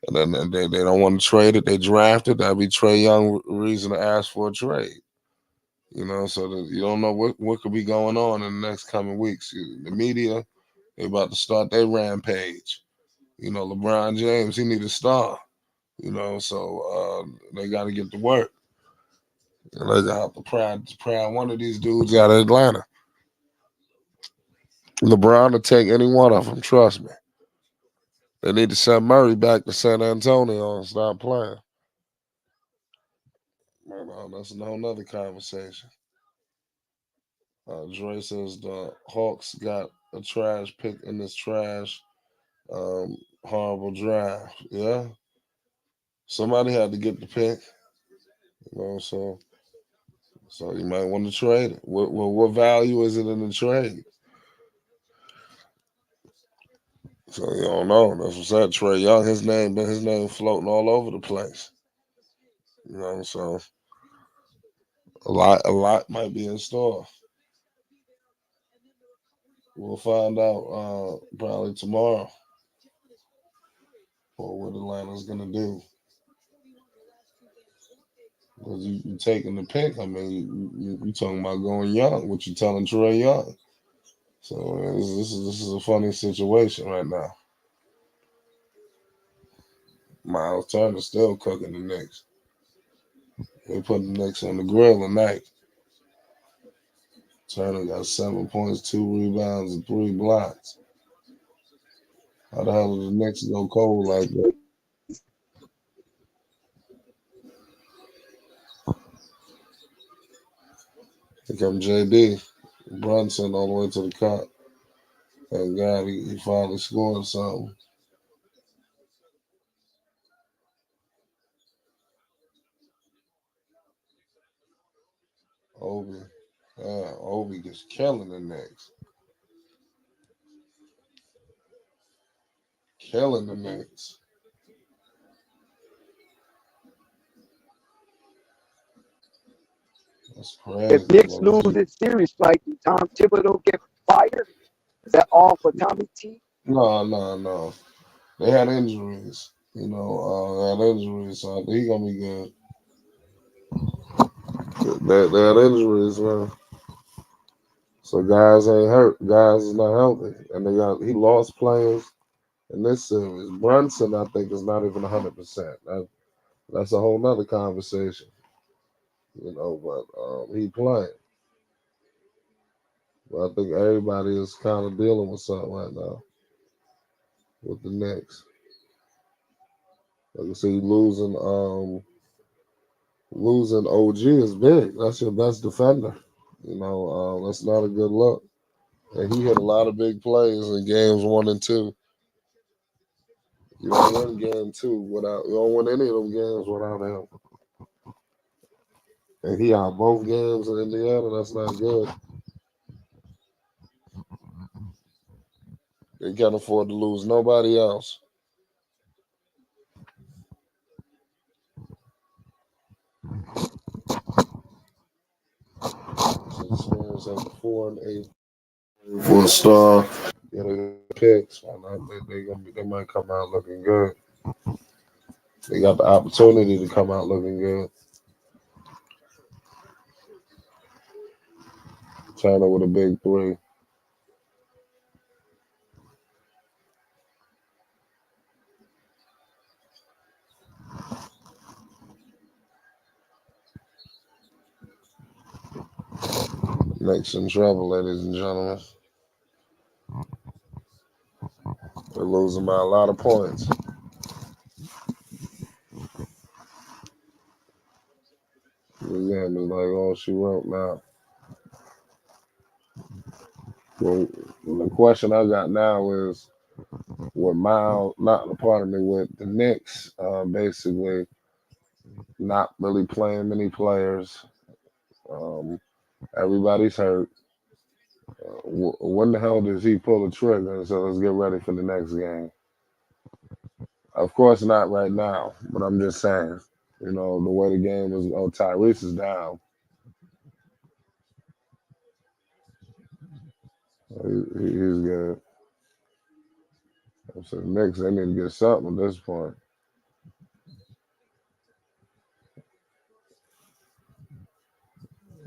And then they don't want to trade it. They draft it. That'd be Trey Young reason to ask for a trade. So that you don't know what could be going on in the next coming weeks. The media, they about to start their rampage. LeBron James, he need a star. So they got to get to work. And they got to pry one of these dudes out of Atlanta. LeBron will take any one of them. Trust me. They need to send Murray back to San Antonio and stop playing. That's a whole nother conversation. Dre says the Hawks got a trash pick in this trash, horrible draft. Yeah, somebody had to get the pick. So you might want to trade it. What value is it in the trade? So you don't know. That's what I said. Trey Young, his name floating all over the place. So a lot might be in store. We'll find out probably tomorrow for what Atlanta's gonna do. Because you taking the pick. I mean, you talking about going young. What you telling Trey Young? So this is a funny situation right now. Miles Turner's still cooking the Knicks. They putting the Knicks on the grill tonight. Turner got 7 points, 2 rebounds, and 3 blocks. How the hell did the Knicks go cold like that? Here come JB. Brunson all the way to the cut. Thank God he finally scored something. Obi. Obi just killing the Knicks. Killing the Knicks. That's If crazy. Knicks lose this series, like Tom Thibodeau get fired, is that all for Tommy T? No. They had injuries. They had injuries, so I think he gonna be good. They had injuries, man. So guys ain't hurt. Guys is not healthy, and he lost players in this series. Brunson, I think, is not even 100%. That's a whole nother conversation. But he playing. But I think everybody is kind of dealing with something right now with the Knicks. Like I see, losing OG is big. That's your best defender. That's not a good look. And he hit a lot of big plays in games 1 and 2. You don't win game 2 without. You don't win any of them games without him. And he out both games in Indiana. That's not good. They can't afford to lose nobody else. So the Spurs have 4-8 for a star. They picks. They might come out looking good. They got the opportunity to come out looking good. China with a big 3. Knicks in trouble, ladies and gentlemen. They're losing by a lot of points. Again, it's like all she wrote now. Well, the question I got now is with Miles, with the Knicks, basically not really playing many players. Um, everybody's hurt. When the hell does he pull the trigger? So let's get ready for the next game. Of course, not right now, but I'm just saying. The way the game is. Oh, Tyrese is down. He's good. So the Knicks, they need to get something at this point.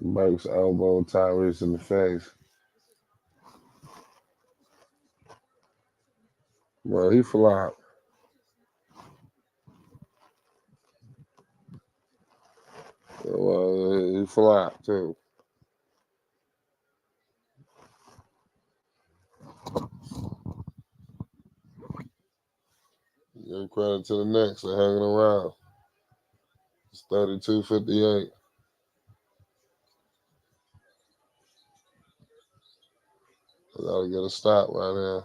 Burks elbowed Tyrese in the face. Well, he flopped. Well, he flopped too. Give credit to the Knicks. They're hanging around. It's 32-58. They gotta get a stop right there.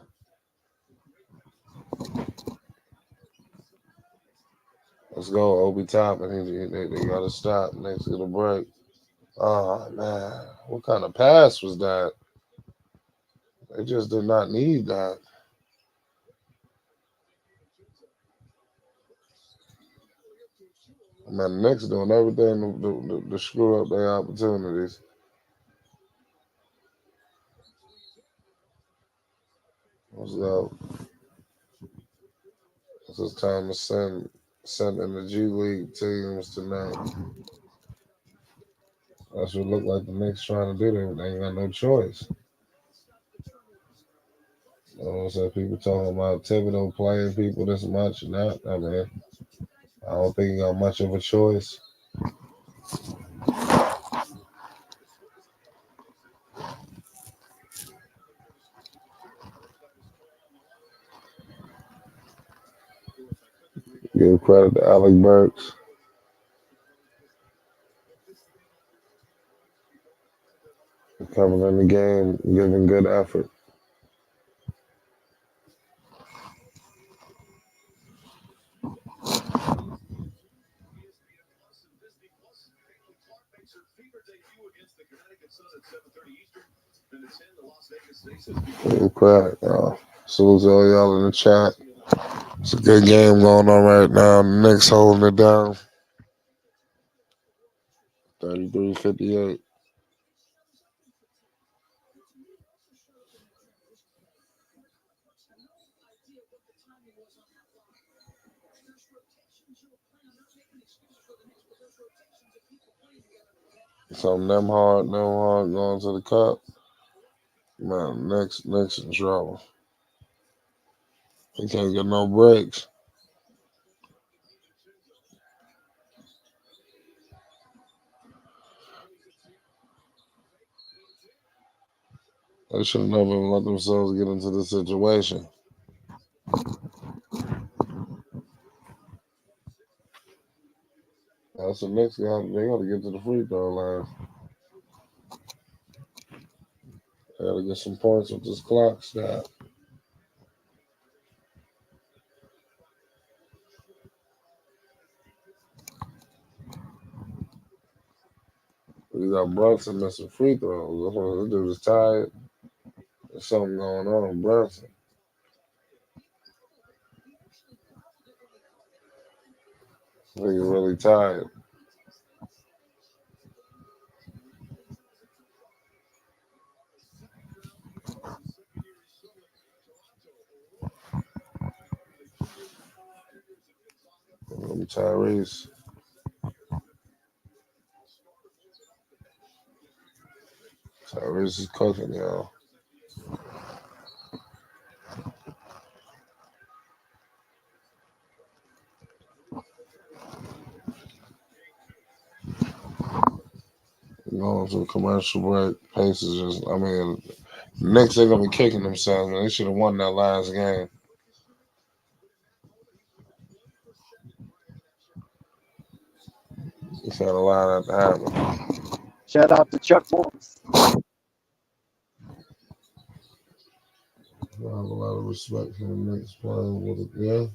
Let's go, Obi Toppin. They gotta stop. Knicks get a break. Oh man, what kind of pass was that? They just did not need that. Man, the Knicks doing everything to screw up their opportunities. Let's go. It's time to send in the G League teams tonight. That's what it look like the Knicks trying to do. They ain't got no choice. You know what I'm saying? People talking about Thibodeau playing people this much and that. I mean, I don't think he got much of a choice. Give credit to Alec Burks. Coming in the game, giving good effort. Give credit, y'all. Salute to all y'all in the chat. It's a good game going on right now. The Knicks holding it down. 33-58. So them hard going to the cup. Man, Knicks in trouble. They can't get no breaks. They should have never even let themselves get into this situation. That's the Knicks. They got to get to the free throw line. They got to get some points with this clock stop. We got Brunson missing free throws. This dude is tired. There's something going on with Brunson. I think he's really tired. Tyrese. Tyrese is cooking, y'all. Going to a commercial break. Pace is just, I mean, Knicks are going to be kicking themselves, man. They should have won that last game. Just had a lot of that to happen. Shout out to Chuck Morris. I have a lot of respect for the Knicks playing with it, yeah.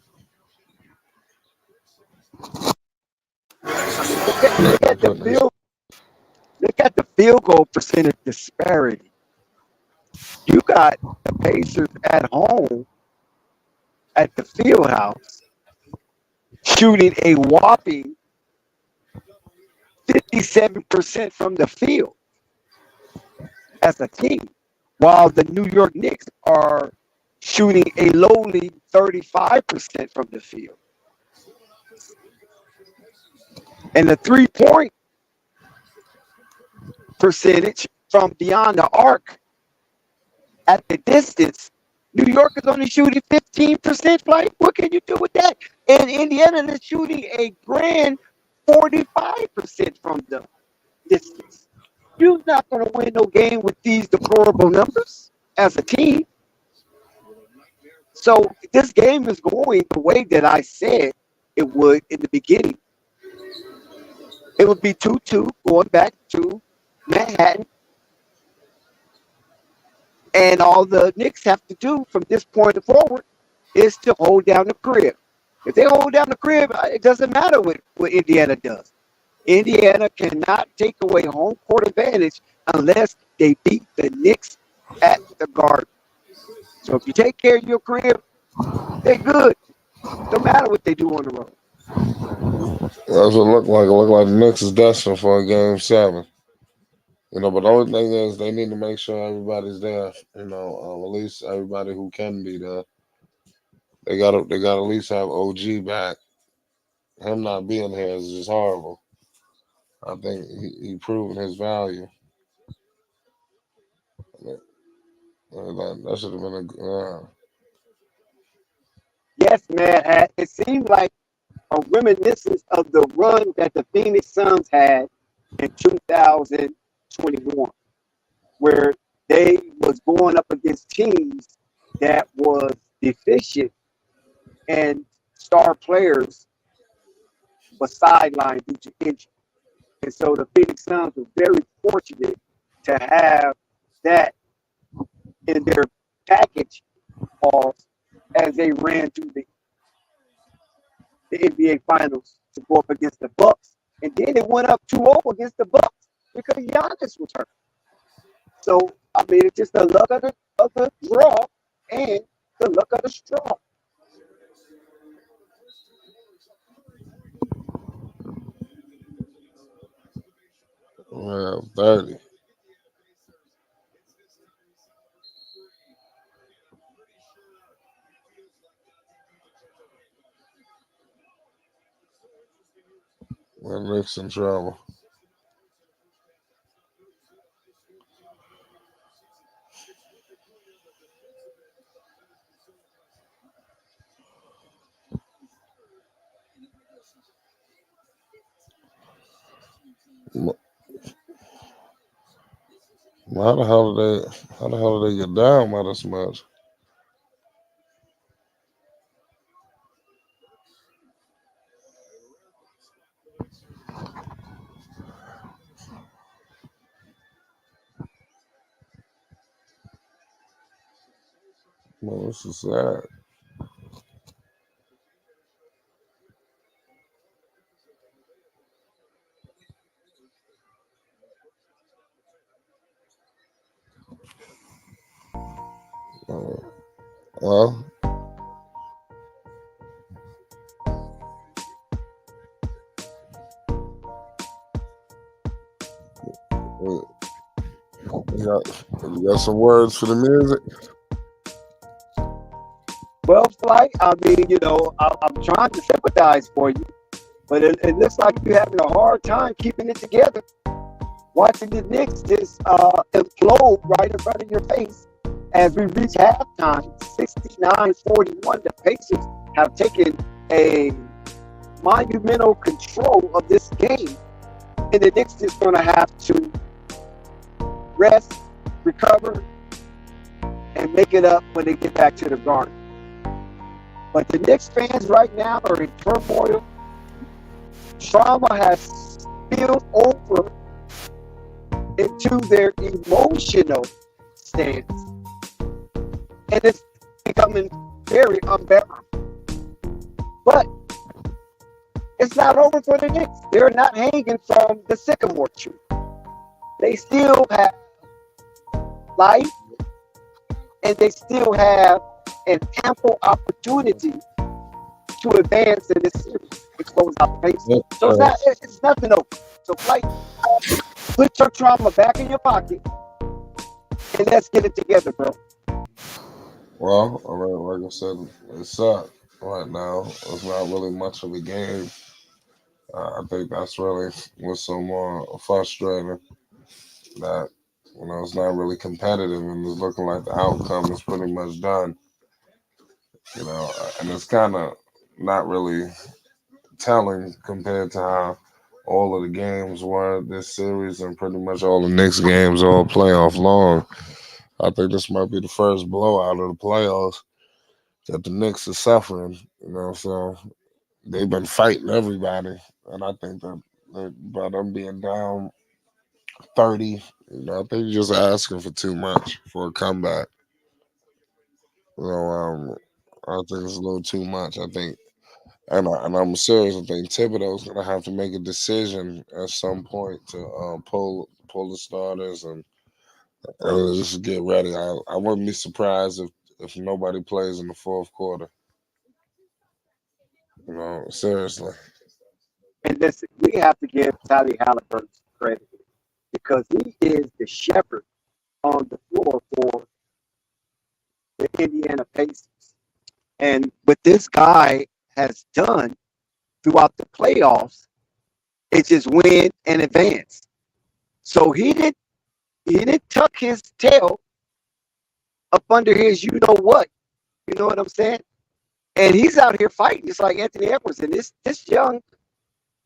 Look at the field goal percentage disparity. You got the Pacers at home at the field house shooting a whopping 57% from the field as a team, while the New York Knicks are shooting a lowly 35% from the field. And the 3-point percentage from beyond the arc at the distance. New York is only shooting 15% flight. What can you do with that? And Indiana is shooting a grand 45% from the distance. You're not going to win no game with these deplorable numbers as a team. So this game is going the way that I said it would in the beginning. It would be 2-2 going back to Manhattan. And all the Knicks have to do from this point forward is to hold down the crib. If they hold down the crib, it doesn't matter what Indiana does. Indiana cannot take away home court advantage unless they beat the Knicks at the Garden. So if you take care of your crib, they're good. No matter what they do on the road. That's what it looked like. It looked like the Knicks is destined for a game 7. But the only thing is they need to make sure everybody's there. At least everybody who can be there. They got to at least have OG back. Him not being here is just horrible. I think he proven his value. That should have been a. Yes, man. It seemed like a reminiscence of the run that the Phoenix Suns had in 2021, where they was going up against teams that was deficient and star players were sidelined due to injury. And so the Phoenix Suns were very fortunate to have that in their package as they ran through the NBA Finals to go up against the Bucks. And then it went up 2-0 against the Bucks because Giannis was hurt. So, I mean, it's just the luck of the draw and the luck of the straw. Yeah, 30. Well, Knicks in trouble. How the hell did they get down by this much? Well, this is sad. Uh, well, you got some words for the music? Well, Flight, I mean, I'm trying to sympathize for you, but it looks like you're having a hard time keeping it together. Watching the Knicks just implode right in front of your face as we reach halftime, 69-41. The Pacers have taken a monumental control of this game, and the Knicks is going to have to rest, recover, and make it up when they get back to the Garden. But the Knicks fans right now are in turmoil. Trauma has spilled over into their emotional stance. And it's becoming very unbearable. But it's not over for the Knicks. They're not hanging from the sycamore tree. They still have life, and they still have an ample opportunity to advance in this series, which goes out the pace. So it's nothing over. So, Flight, put your trauma back in your pocket, and let's get it together, bro. Well, like I said, it sucked right now. It's not really much of a game. I think that's really what's so more frustrating. that it's not really competitive and it's looking like the outcome is pretty much done. And it's kind of not really telling compared to how all of the games were this series and pretty much all the Knicks games all playoff long. I think this might be the first blowout of the playoffs that the Knicks are suffering. So they've been fighting everybody, and I think that by them being down 30, I think you're just asking for too much for a comeback. You know, um, I think it's a little too much. I think, and I'm serious. I think Thibodeau's gonna have to make a decision at some point to pull the starters and just get ready. I wouldn't be surprised if nobody plays in the fourth quarter. Seriously. And listen, we have to give Tally Halliburton credit because he is the shepherd on the floor for the Indiana Pacers. And what this guy has done throughout the playoffs is just win and advance. So he didn't tuck his tail up under his you know what. You know what I'm saying? And he's out here fighting just like Anthony Edwards. And this young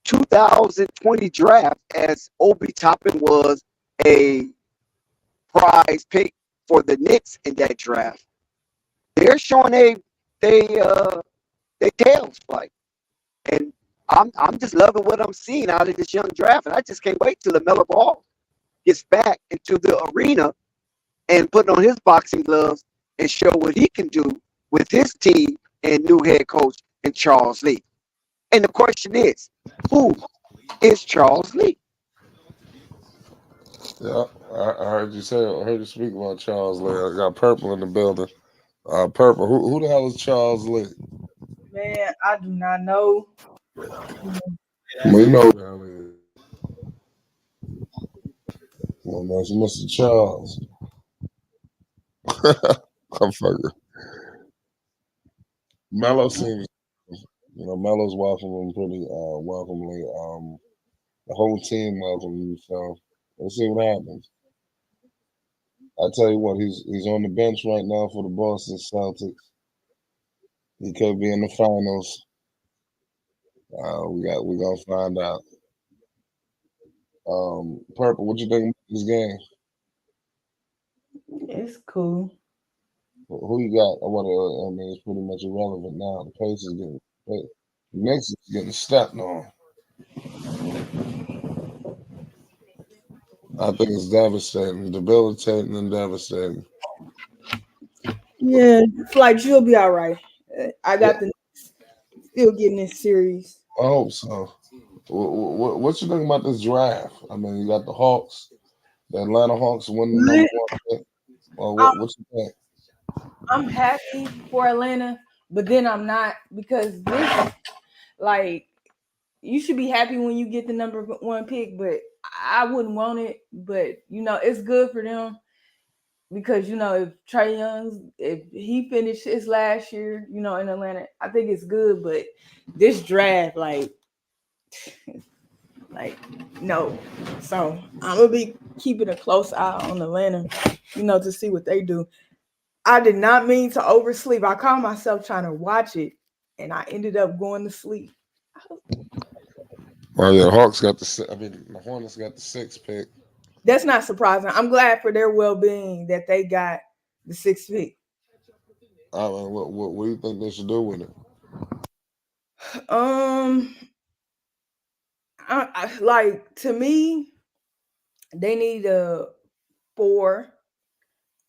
2020 draft, as Obi Toppin was a prize pick for the Knicks in that draft, they're showing they tails fight. And I'm just loving what I'm seeing out of this young draft. And I just can't wait till LaMelo Ball gets back into the arena and put on his boxing gloves and show what he can do with his team and new head coach and Charles Lee. And the question is, who is Charles Lee? Yeah, I heard you say. I heard you speak about Charles Lee. I got Purple in the building. Purple. Who the hell is Charles Lee? Man, I do not know. We know who the hell he is. Well, that's Mr. Charles. I'm fucking. Melo seems, Melo's welcoming pretty welcomely. The whole team welcomes him. So we'll see what happens. I tell you what, he's on the bench right now for the Boston Celtics. He could be in the finals. We're gonna find out. Purple, what you think about this game? It's cool. Who you got? I mean, it's pretty much irrelevant now. The Pacers the Knicks is getting stepped on. I think it's devastating, debilitating, and devastating. Yeah, like you'll be all right. I got the still getting this series. I hope so. What you think about this draft? I mean, you got the Hawks, the Atlanta Hawks winning the number one pick. Well, what you think? I'm happy for Atlanta, but then I'm not because this, like, you should be happy when you get the number one pick, but I wouldn't want it. But it's good for them because if Trae Young, if he finished his last year, in Atlanta, I think it's good. But this draft, like no. So I'm gonna be keeping a close eye on Atlanta, to see what they do. I did not mean to oversleep. I caught myself trying to watch it, and I ended up going to sleep. Well, yeah, the Hawks got the Hornets got the sixth pick. That's not surprising. I'm glad for their well-being that they got the sixth pick. What do you think they should do with it? To me, they need a 4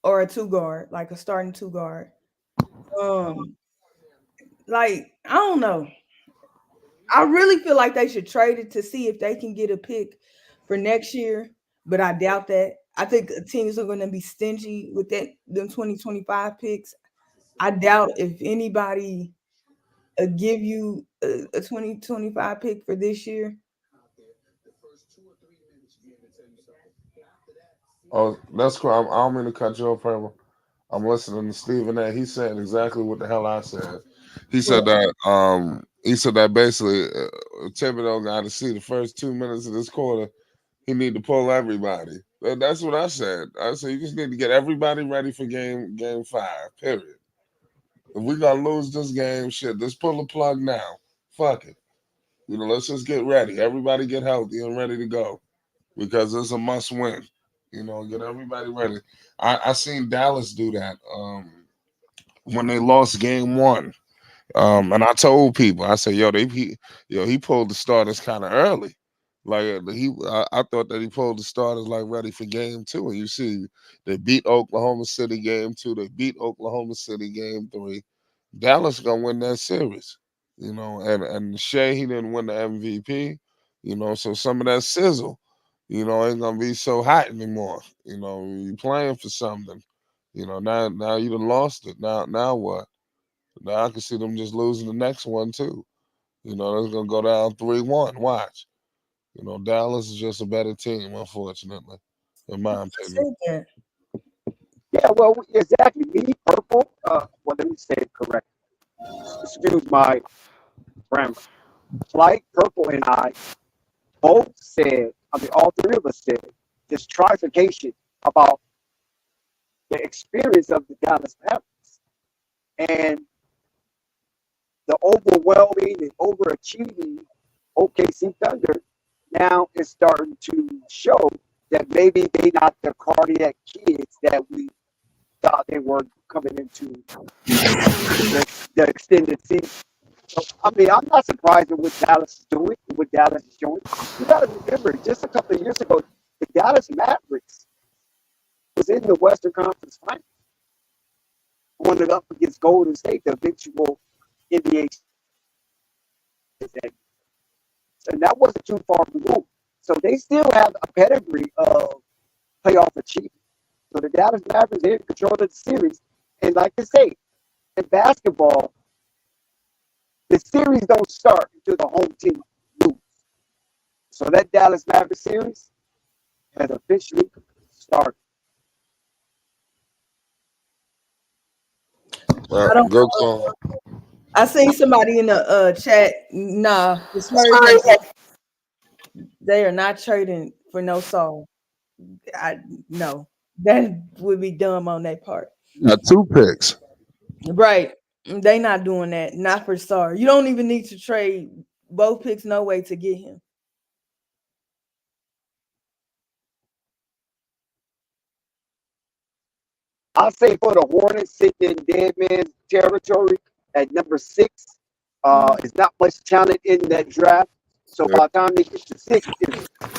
or a 2 guard, like a starting 2 guard. I don't know. I really feel like they should trade it to see if they can get a pick for next year, but I doubt that. I think teams are going to be stingy with them 2025 picks. I doubt if anybody give you a 2025 pick for this year. Oh, that's cool. I don't mean to cut you off, Purple. I'm listening to Stephen A. He said exactly what the hell I said. He said that basically Thibodeau got to see the first 2 minutes of this quarter. He need to pull everybody. That's what I said. I said you just need to get everybody ready for game 5. Period. If we gonna lose this game, shit, let's pull the plug now. Fuck it. Let's just get ready. Everybody get healthy and ready to go because it's a must win. Get everybody ready. I seen Dallas do that when they lost game 1. And I told people, I said, he pulled the starters kind of early. Like I thought that he pulled the starters like ready for game 2. And you see, they beat Oklahoma City game 2. They beat Oklahoma City game 3. Dallas gonna win that series. And Shea, he didn't win the MVP. So some of that sizzle, ain't gonna be so hot anymore. You playing for something. Now you done lost it. Now what? Now I can see them just losing the next one too. It's gonna go down 3-1. Watch. Dallas is just a better team, unfortunately, in my opinion. Yeah, well, exactly. Me, Purple. Well, let me say it correctly. Excuse my grammar. Flight, Purple, and I both said. I mean, all 3 of us said this trifurcation about the experience of the Dallas Mavericks and the overwhelming and overachieving OKC Thunder now is starting to show that maybe they not the cardiac kids that we thought they were coming into the extended season. So, I mean, I'm not surprised at what Dallas is doing, what Dallas is showing. You got to remember, just a couple of years ago, the Dallas Mavericks was in the Western Conference Finals, going up against Golden State, the eventual NBA. And that wasn't too far removed. So they still have a pedigree of playoff achievement. So the Dallas Mavericks are in control of the series. And like I say, in basketball, the series don't start until the home team loses. So that Dallas Mavericks series has officially started. Go call. I seen somebody in the chat. Nah, the Spurs, they are not trading for no Saul. No, that would be dumb on their part. Got 2 picks. Right. They not doing that. Not for Star. You don't even need to trade both picks no way to get him. I'll say for the Hornets sitting in dead man's territory at number 6, there's not much talent in that draft. So by the time they get to 6,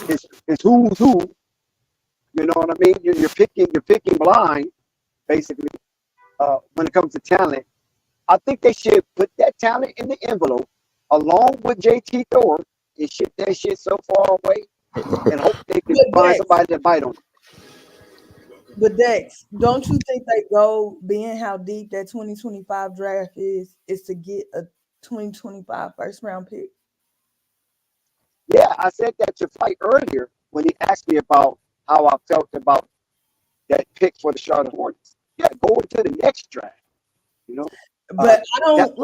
it's who's who. You know what I mean? You're picking blind, basically, when it comes to talent. I think they should put that talent in the envelope along with JT Thor and ship that shit so far away and hope they can find somebody to bite on it. But Dex, don't you think they go, being how deep that 2025 draft is to get a 2025 first round pick? Yeah, I said that to Flight earlier when he asked me about how I felt about that pick for the Charlotte Hornets. Yeah, go into the next draft, But I don't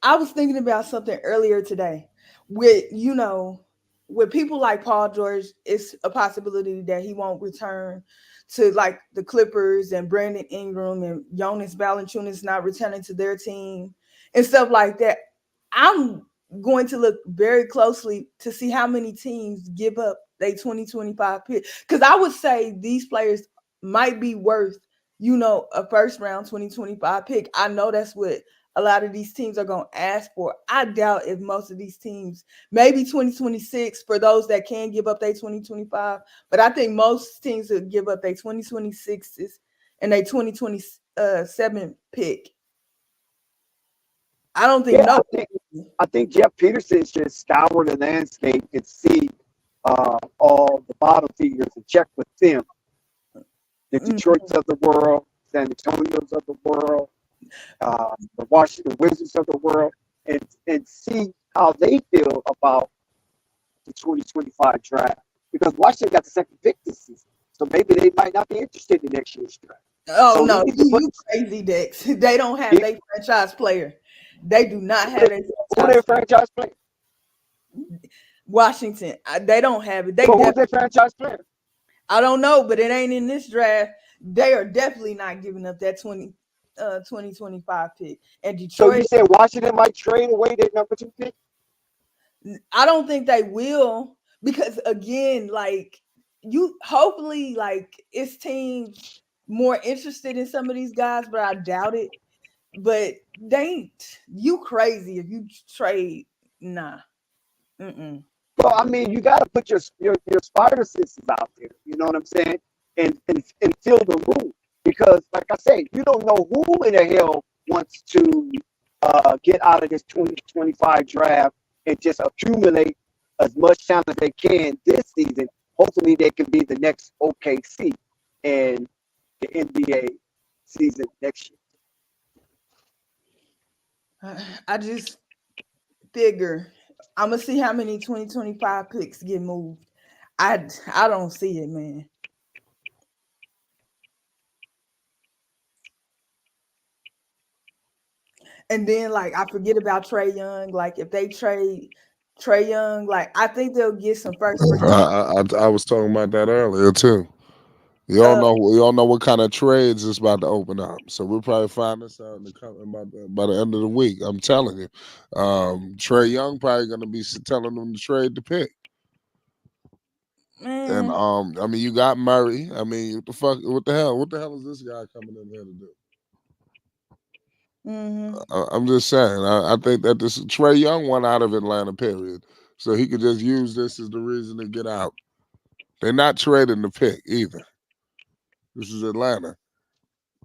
I was thinking about something earlier today with, with people like Paul George, it's a possibility that he won't return to like the Clippers, and Brandon Ingram and Jonas Valanciunas not returning to their team and stuff like that. I'm going to look very closely to see how many teams give up their 2025 pick. Because I would say these players might be worth, a first round 2025 pick. I know that's what a lot of these teams are going to ask for. I doubt if most of these teams, maybe 2026 for those that can give up their 2025, but I think most teams will give up their 2026s and their 2027 pick. I don't think I think Jeff Peterson should scour the landscape and see all the bottom feeders and check with them. The Detroits of the world, San Antonios of the world, the Washington Wizards of the world, and see how they feel about the 2025 draft. Because Washington got the second pick this season, so maybe they might not be interested in next year's draft. Oh, so no, you crazy, Dex. They don't have their franchise player. They do not have their franchise player. Washington, they don't have it. Who's their franchise player? I don't know, but it ain't in this draft. They are definitely not giving up that 2025 pick. And So Detroit, you said Washington might trade away their number 2 pick? I don't think they will, because again, like you hopefully like it's teams more interested in some of these guys, but I doubt it. But they ain't you crazy if you trade. Nah. Mm-mm. Well, I mean, you got to put your spider senses out there. You know what I'm saying? And fill the room, because, like I say, you don't know who in the hell wants to get out of this 2025 draft and just accumulate as much talent as they can this season. Hopefully, they can be the next OKC in the NBA season next year. I just figure I'm gonna see how many 2025 picks get moved. I don't see it, man. And then like I forget about Trae Young. Like if they trade Trae Young, like I think they'll get some first for him. I was talking about that earlier too. You all know what kind of trades is about to open up. So we'll probably find this out by the end of the week. I'm telling you. Trae Young probably gonna be telling them to trade the pick. And Man, I mean you got Murray. I mean, what the hell is this guy coming in here to do? I'm just saying, I think that this Trae Young went out of Atlanta, period. So he could just use this as the reason to get out. They're not trading the pick either. This is Atlanta.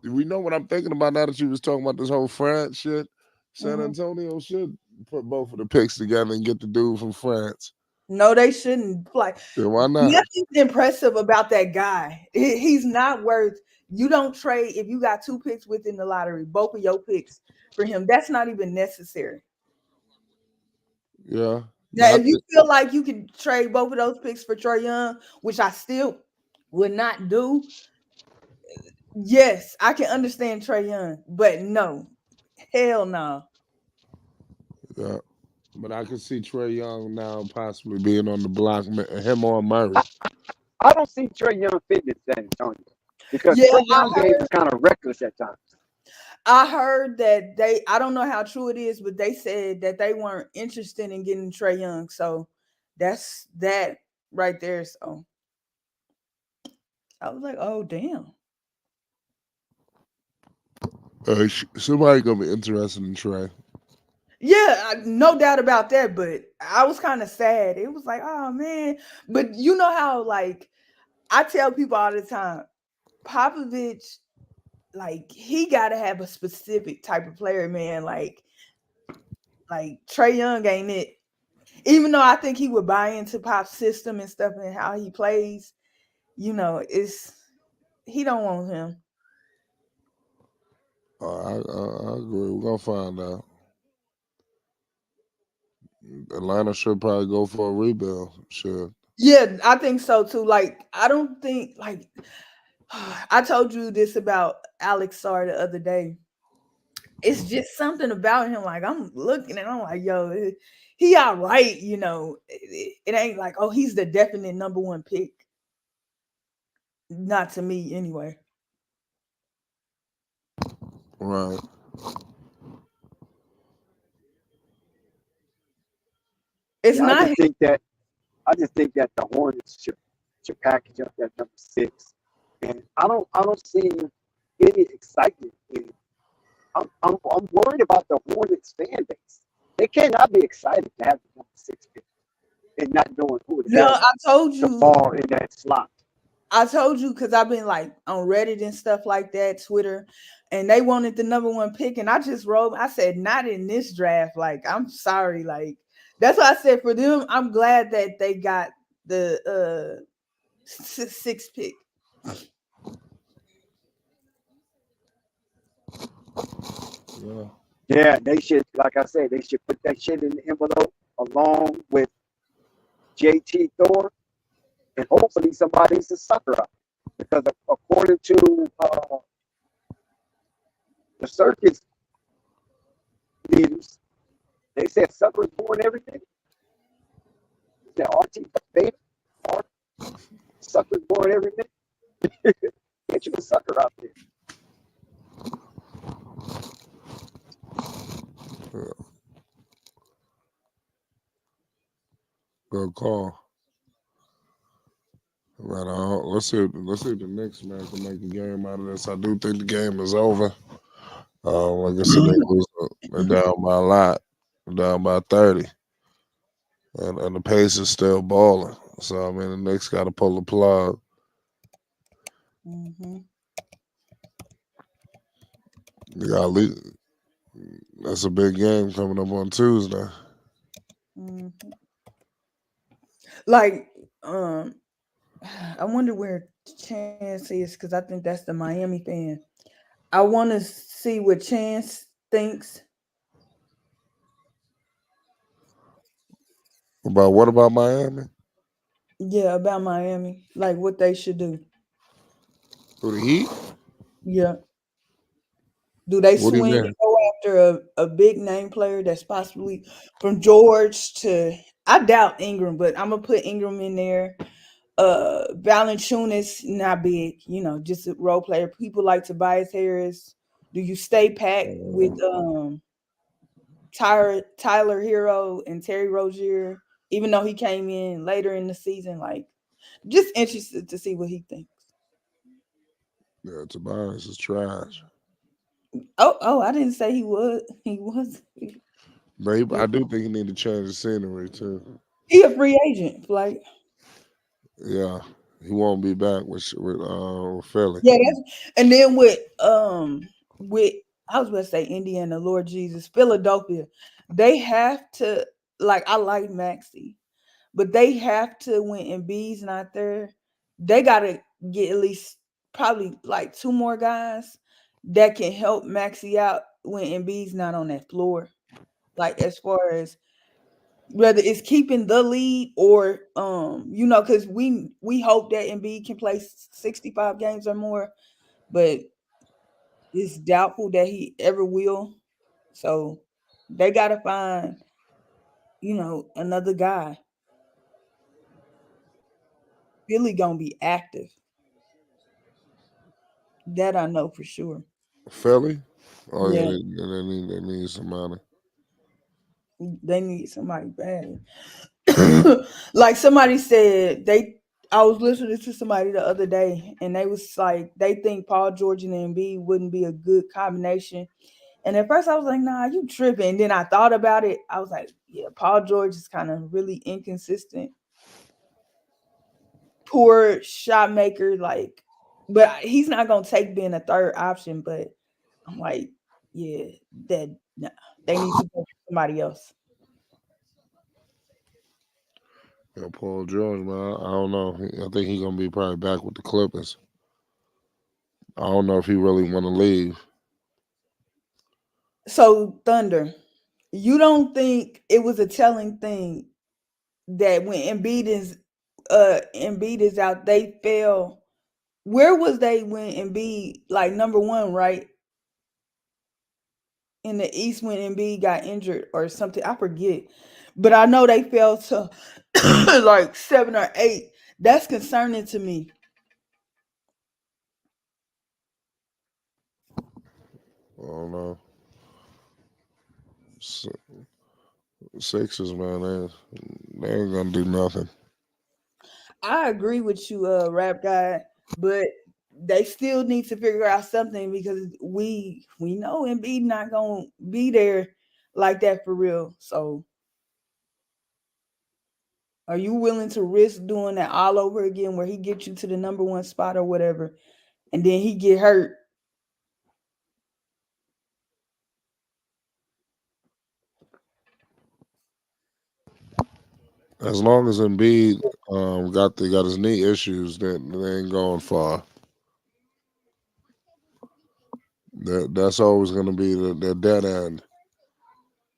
We know what I'm thinking about now that you was talking about this whole France shit. San Antonio should put both of the picks together and get the dude from France. no, they shouldn't. Like Yeah, why not? nothing's impressive about that guy. He's not worth. You don't trade if you got 2 picks within the lottery, both of your picks for him. That's not even necessary. Yeah. Now, if you feel like you can trade both of those picks for Trae Young, which I still would not do, yes, I can understand Trae Young, but no, hell no. Yeah. But I can see Trae Young now possibly being on the block, him or Murray. I don't see Trae Young fitting in San Antonio, because Yeah, Trae Young game is kind of reckless at times. I heard that I don't know how true it is, but they said that they weren't interested in getting Trae Young. So that's that right there. So I was like, oh, damn. Somebody gonna be interested in Trae. Yeah, no doubt about that. But I was kind of sad. It was like, oh, man. But you know how, like, I tell people all the time, Popovich, like, he got to have a specific type of player, man. Like Trae Young ain't it. Even though I think he would buy into Pop's system and stuff and how he plays, you know, he don't want him. I agree. We're gonna find out. Atlanta should probably go for a rebuild. Should. Yeah, I think so too. Like, I don't think like I told you this about Alex Sarr the other day. It's just something about him. Like I'm looking and I'm like, yo, he all right, you know. It ain't like, oh, he's the definite number 1 pick. Not to me, anyway. Right. It's not. I just think that the Hornets should package up that number 6, and I don't see any excitement in it. I'm worried about the Hornets fan base. They cannot be excited to have the number 6 pick and not knowing who it is. No, I told you the ball in that slot. I told you because I've been like on Reddit and stuff like that, Twitter, and they wanted the number 1 pick, and I just wrote. I said, not in this draft. Like, I'm sorry. Like, that's what I said for them. I'm glad that they got the 6th pick. Yeah, they should. Like I said, they should put that shit in the envelope along with JT Thor, and hopefully somebody's a sucker up. Because according to the circus leaders, they said suckers born every day. Is that RT Beta? suckers born every minute. Get you a sucker out there. Good call. But let's see if the Knicks man can make a game out of this. I do think the game is over. Like I said, they're down by a lot. They're down by 30. And the pace is still balling. So I mean the Knicks gotta pull the plug. Mm-hmm. You got that's a big game coming up on Tuesday. Mm-hmm. Like, I wonder where Chance is because I think that's the Miami fan. I want to see what Chance thinks. What about Miami? Yeah, about Miami, like what they should do. Who the Heat? Yeah, do they What do you swing mean? and go after a big name player that's possibly from George to? I doubt Ingram, but I'm gonna put Ingram in there. Valanciunas not big, just a role player. People like Tobias Harris. Do you stay packed with Tyler Hero and Terry Rozier, even though he came in later in the season? Like, just interested to see what he thinks. Yeah, Tobias is trash. Oh, I didn't say he was. He was. But I do think he need to change the scenery too. He a free agent. Like, Yeah, he won't be back with Philly. yeah, and then with I was gonna say Indiana, Lord Jesus, Philadelphia, they have to, like, I like Maxi, but they have to, when Embiid's not there, they gotta get at least probably like two more guys that can help Maxi out when Embiid's not on that floor. Like, as far as whether it's keeping the lead or because we hope that Embiid can play 65 games or more, but it's doubtful that he ever will. So they gotta find, another guy. Philly gonna be active. That I know for sure. Philly? Oh yeah, Yeah, they need somebody. they need somebody bad. Like somebody said, I was listening to somebody the other day, and they was like, they think Paul George and Embiid wouldn't be a good combination. And at first I was like, nah, you tripping. And then I thought about it. I was like, yeah, Paul George is kind of really inconsistent, poor shot maker, like, but he's not gonna take being a third option. But I'm like, yeah, that nah, they need to go for somebody else. Yeah, Paul George, man. I don't know. I think he's gonna be probably back with the Clippers. I don't know if he really want to leave. So Thunder, you don't think it was a telling thing that when Embiid is out, they fell. Where was they when Embiid, like, number one, right, in the East when Embiid got injured or something? I forget, but I know they fell to like 7 or 8. That's concerning to me. I don't know. S- Sixers, man, they ain't gonna do nothing. I agree with you, rap guy, but they still need to figure out something because we know Embiid not gonna be there like that for real. So are you willing to risk doing that all over again where he gets you to the number one spot or whatever, and then he get hurt? As long as Embiid got his knee issues, then they ain't going far. That's always gonna be the dead end.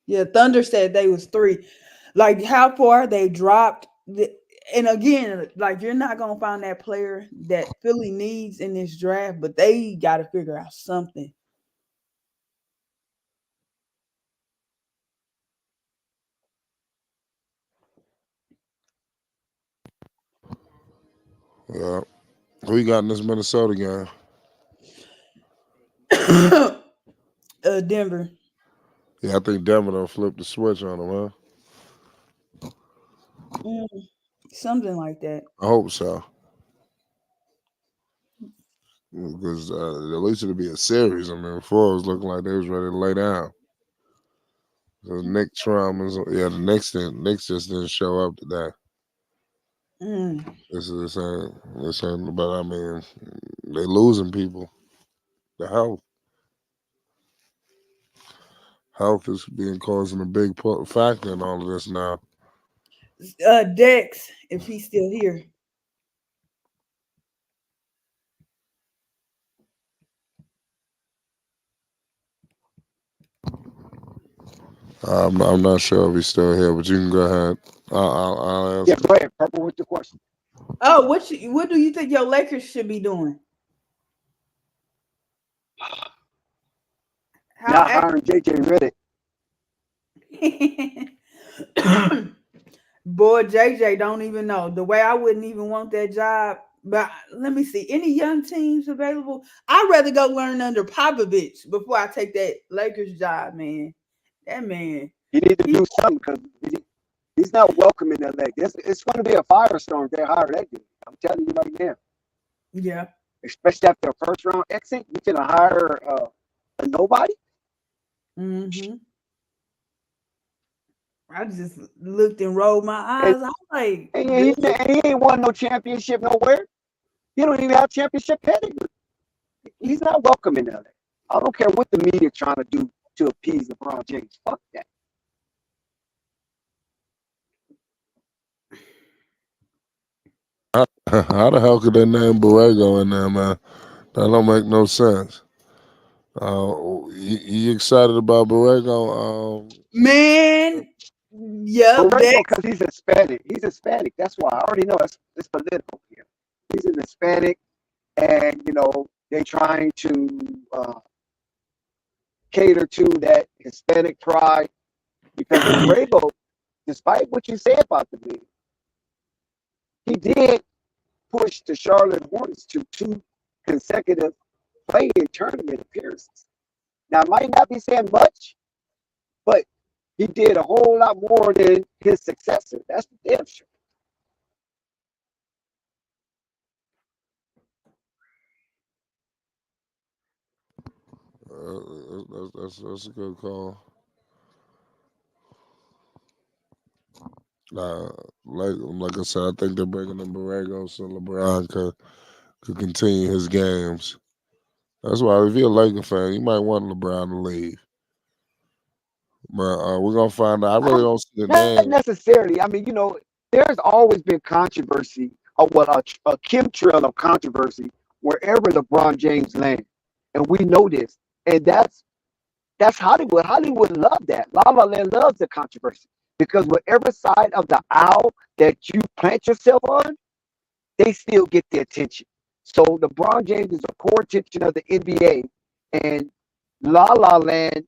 Yeah, Thunder said they was 3. Like, how far they dropped. And again, like, you're not gonna find that player that Philly needs in this draft, but they got to figure out something. Yeah. Who you got in this Minnesota game? Denver. Yeah, I think Denver done flipped the switch on him, huh? Something like that. I hope so. Because at least it'll be a series. I mean, before it was looking like they was ready to lay down. The Nick traumas, yeah, Knicks just didn't show up today. Mm. This ain't, but I mean, they losing people. The health is being causing a big factor in all of this now. Dex, if he's still here. I'm not sure if he's still here, but you can go ahead. I'll Yeah, answer. go ahead, Purple, with your question. Oh, what do you think your Lakers should be doing? How Not hiring JJ Redick. Boy, JJ don't even know. The way I wouldn't even want that job. But let me see. Any young teams available? I'd rather go learn under Popovich before I take that Lakers job, man. That man. He need to do something because he's not welcome in LA. It's going to be a firestorm if they hire that dude. I'm telling you right now. Yeah. Especially after a first round exit, you can hire a nobody. Mm-hmm. I just looked and rolled my eyes. I'm like, And he ain't won no championship nowhere. He don't even have championship pedigree. He's not welcome in LA. I don't care what the media trying to do to appease LeBron James. Fuck that. How the hell could they name Borrego in there, man? That don't make no sense. You excited about Borrego? man, yep, Borrego, that because he's Hispanic. He's Hispanic. That's why I already know it's political here. He's an Hispanic, and they're trying to cater to that Hispanic pride because Borrego, despite what you say about the man, he did push the Charlotte Hornets to 2 consecutive play-in tournament appearances. Now, it might not be saying much, but he did a whole lot more than his successor. That's the damn sure. That's a good call. Uh, like I said, I think they're bringing in Borrego so LeBron could continue his games. That's why if you're a Laker fan, you might want LeBron to leave. But we're gonna find out. I really don't see the Not name. necessarily. I mean, there's always been controversy, or what a chemtrail of controversy wherever LeBron James lands, and we know this. And that's Hollywood. Hollywood loves that. La La Land loves the controversy because whatever side of the aisle that you plant yourself on, they still get the attention. So LeBron James is a core attention of the NBA, and La La Land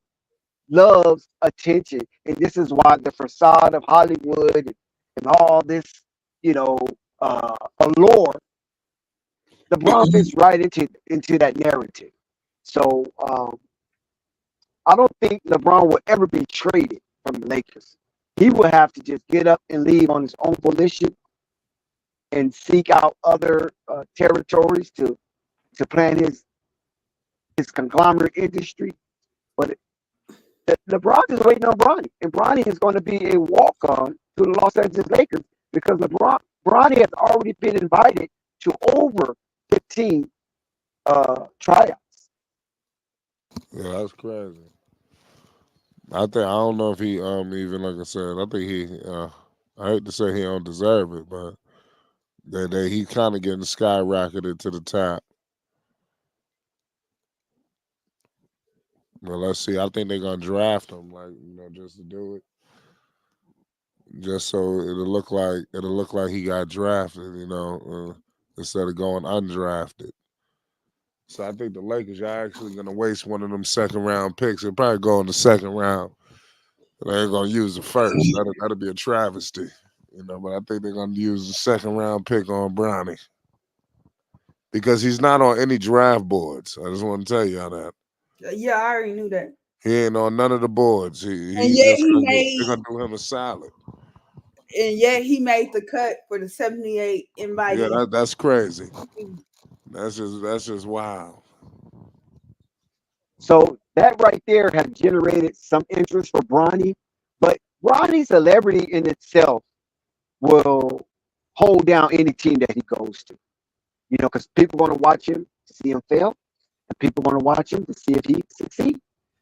loves attention, and this is why the facade of Hollywood and all this, you know, allure, LeBron fits right into that narrative. So I don't think LeBron will ever be traded from the Lakers. He will have to just get up and leave on his own volition and seek out other territories to plan his conglomerate industry. But LeBron is waiting on Bronny, and Bronny is going to be a walk-on to the Los Angeles Lakers because Bronny has already been invited to over 15 tryouts. Yeah, that's crazy. I don't know if he even like I said. I think I hate to say he don't deserve it, but he kind of getting skyrocketed to the top. Well, let's see. I think they're gonna draft him, like just to do it, just so it'll look like he got drafted, instead of going undrafted. So I think the Lakers are actually gonna waste one of them second round picks. They'll probably go in the second round. They ain't gonna use the first. That'll be a travesty, But I think they're gonna use the second round pick on Bronny. because he's not on any draft boards. I just want to tell y'all that. Yeah, I already knew that. He ain't on none of the boards. And He yet just he gonna made they're gonna do him a solid. the cut for the 78 Yeah, invitee. that's crazy. That's just wild. So that right there has generated some interest for Bronny, but Bronny's celebrity in itself will hold down any team that he goes to. You know, because people want to watch him to see him fail, and people want to watch him to see if he succeeds.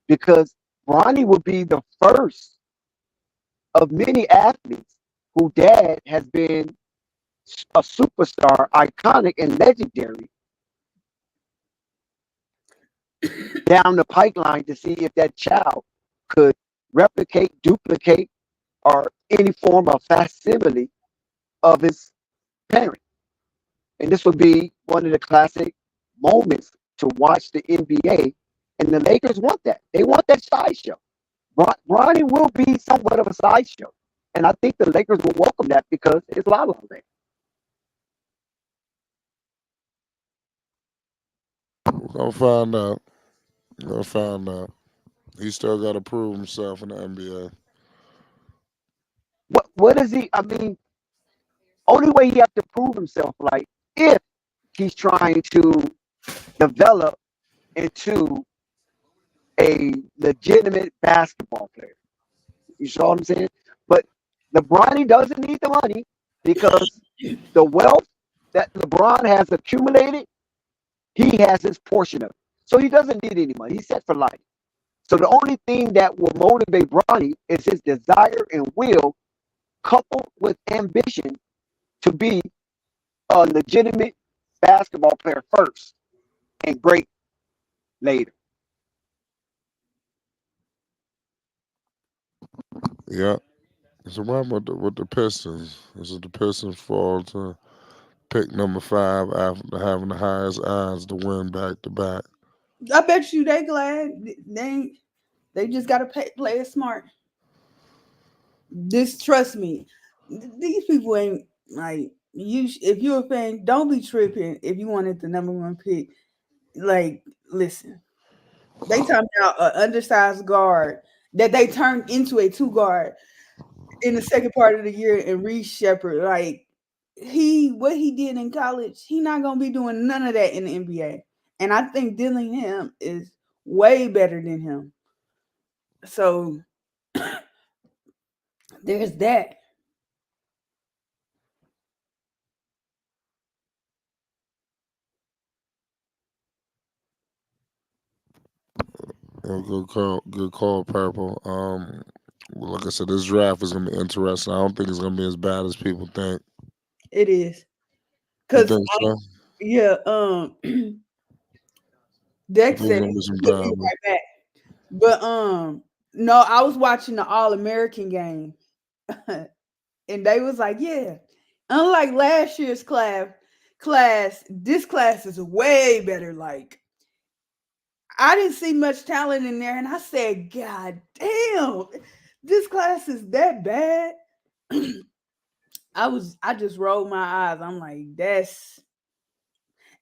Because Bronny will be the first of many athletes whose dad has been a superstar, iconic, and legendary down the pipeline to see if that child could replicate, duplicate, or any form of facsimile of his parent. And this would be one of the classic moments to watch the NBA. And the Lakers want that. They want that sideshow. Bronny will be somewhat of a sideshow. And I think the Lakers will welcome that because it's La La Land. We're gonna find out. We're gonna find out. He still got to prove himself in the NBA. What is he? I mean, only way he has to prove himself, like if he's trying to develop into a legitimate basketball player. You saw what I'm saying? But LeBron doesn't need the money because the wealth that LeBron has accumulated, he has his portion of it. So he doesn't need any money. He's set for life. So the only thing that will motivate Bronny is his desire and will, coupled with ambition to be a legitimate basketball player first and great later. Yeah. So what about with the Pistons? Is it the Pistons' fault to pick number 5 after having the highest odds to win back to back? I bet you they glad they just got to play it smart. This trust me, these people ain't like you. If you're a fan, don't be tripping. If you wanted the number 1 pick, like listen, they talking about an undersized guard that they turned into a 2 guard in the second part of the year, and Reese Shepard, like what he did in college, he not gonna be doing none of that in the NBA. And I think Dillingham is way better than him. So there's that. Good call, Purple. Like I said, this draft is gonna be interesting. I don't think it's gonna be as bad as people think. It is. You Cause think so? yeah, I Dex think it's said gonna be some he'll be drama. right back. But no, I was watching the All American game, and they was like, yeah, unlike last year's this class is way better. Like I didn't see much talent in there, and I said, God damn, this class is that bad. I just rolled my eyes. I'm like,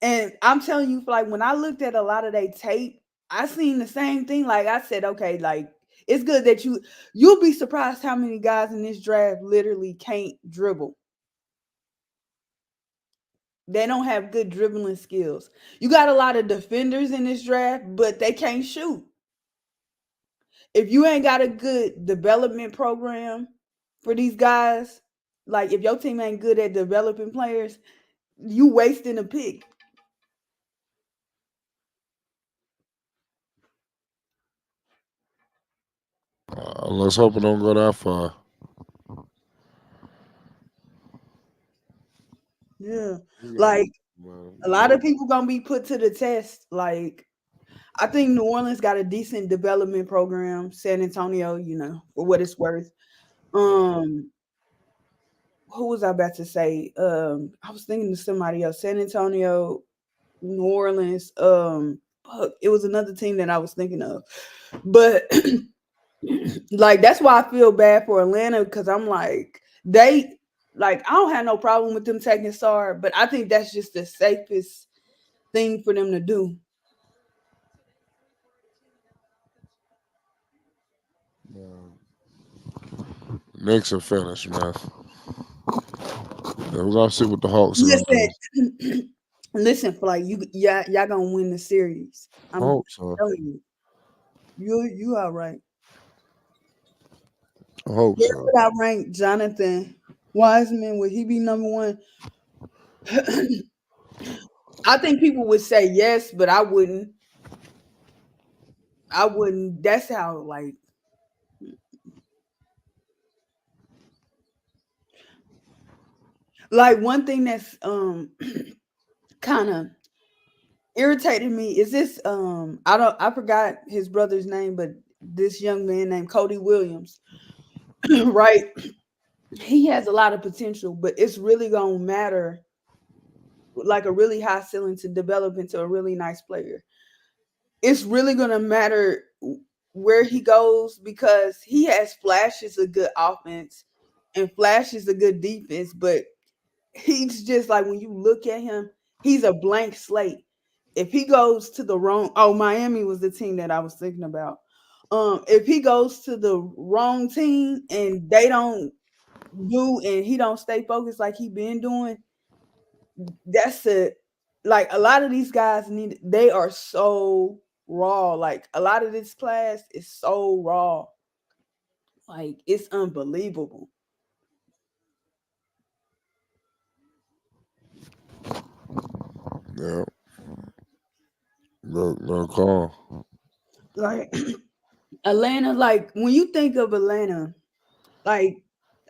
and I'm telling you, like when I looked at a lot of their tape, I seen the same thing. Like I said, okay, like it's good that you'll be surprised how many guys in this draft literally can't dribble. They don't have good dribbling skills. You got a lot of defenders in this draft, but they can't shoot. If you ain't got a good development program for these guys, like if your team ain't good at developing players, you wasting a pick. Let's hope it don't go that far. Yeah. Yeah. Like a lot of people gonna be put to the test. Like I think New Orleans got a decent development program. San Antonio, for what it's worth. Um, who was I about to say? I was thinking of somebody else. San Antonio, New Orleans. It was another team that I was thinking of, but like that's why I feel bad for Atlanta because I'm like I don't have no problem with them taking Sar, but I think that's just the safest thing for them to do. Knicks are finished, man. Yeah, we're gonna see what the Hawks are gonna do. Listen, for like y'all gonna win the series. I I'm hope so. telling you, you all right. I hope Where so. would I rank Jonathan Wiseman? Would he be number one? I think people would say yes, but I wouldn't. I wouldn't. That's how like one thing that's kind of irritated me is this I forgot his brother's name, but this young man named Cody Williams, right? He has a lot of potential, but it's really gonna matter like a really high ceiling to develop into a really nice player. It's really gonna matter where he goes because he has flashes of good offense and flashes of good defense, but he's just like when you look at him, he's a blank slate. If he goes to the wrong, Miami was the team that I was thinking about. If he goes to the wrong team and they don't do and he don't stay focused like he been doing, that's it. Like a lot of these guys they are so raw. Like a lot of this class is so raw. Like it's unbelievable. Yeah, good call. Like Atlanta, like when you think of Atlanta, like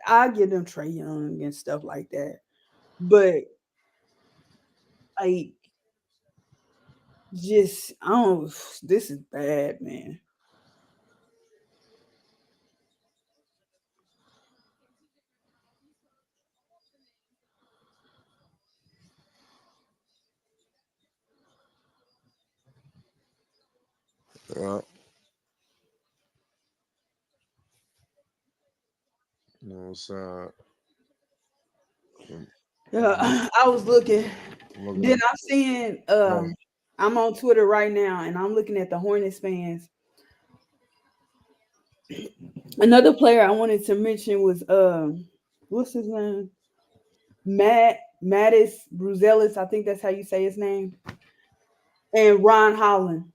I give them Trey Young and stuff like that. But like just I don't this is bad, man. Yeah, you know what I'm saying. Yeah, I was looking. I'm looking Then at I'm seeing the I'm on Twitter right now and I'm looking at the Hornets fans. Another player I wanted to mention was what's his name? Mattis Bruzelis, I think that's how you say his name. And Ron Holland.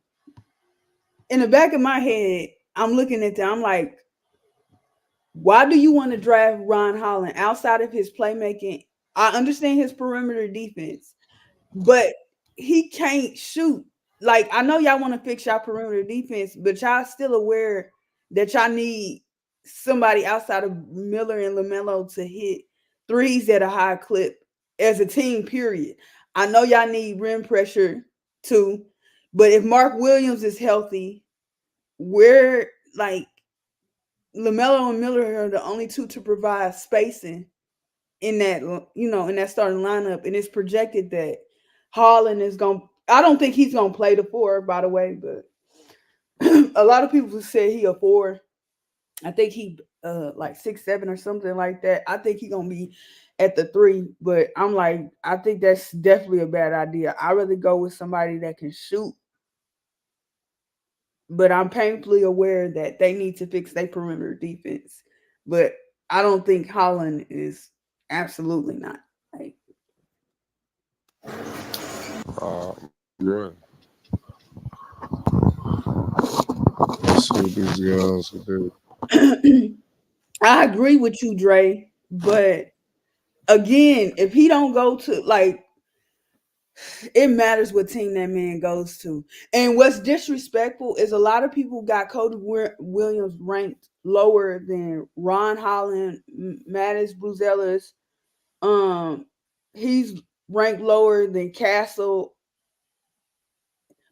In the back of my head, I'm looking at them, I'm like, why do you want to draft Ron Holland outside of his playmaking? I understand his perimeter defense, but he can't shoot. Like I know y'all want to fix y'all perimeter defense, but y'all still aware that y'all need somebody outside of Miller and LaMelo to hit threes at a high clip as a team. Period. I know y'all need rim pressure too, but if Mark Williams is healthy, we're like LaMelo and Miller are the only two to provide spacing in that in that starting lineup, and it's projected that Harlan is going. I don't think he's going to play the four, by the way, but a lot of people say he a four. I think he like 6'7" or something like that. I think he gonna be at the three, but I'm like, I think that's definitely a bad idea. I rather go with somebody that can shoot, but I'm painfully aware that they need to fix their perimeter defense. But I don't think Holland is absolutely not. Like yeah. Let's see what these guys can do. I agree with you, Dre, but again, if he don't go to like it matters what team that man goes to. And what's disrespectful is a lot of people got Cody Williams ranked lower than Ron Holland, Mattis Bruzelis. He's ranked lower than Castle,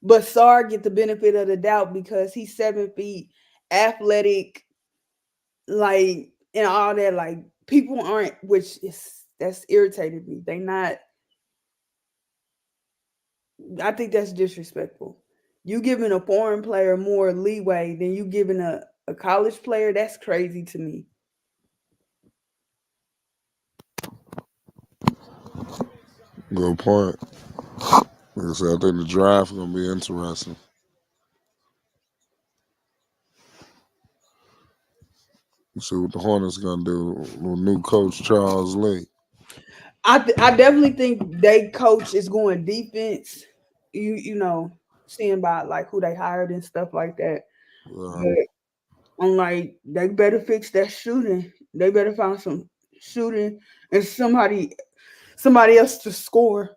but Sar get the benefit of the doubt because he's 7 feet, athletic, like and all that. Like people aren't, which is that's irritated me. They not. I think that's disrespectful. You giving a foreign player more leeway than you giving a college player. That's crazy to me. Good point. Like I said, I think the draft gonna be interesting. See what the Hornets gonna do with new coach Charles Lee. I definitely think they coach is going defense. You know, seeing by like who they hired and stuff like that. Uh, But I'm like, they better fix that shooting. They better find some shooting and somebody else to score.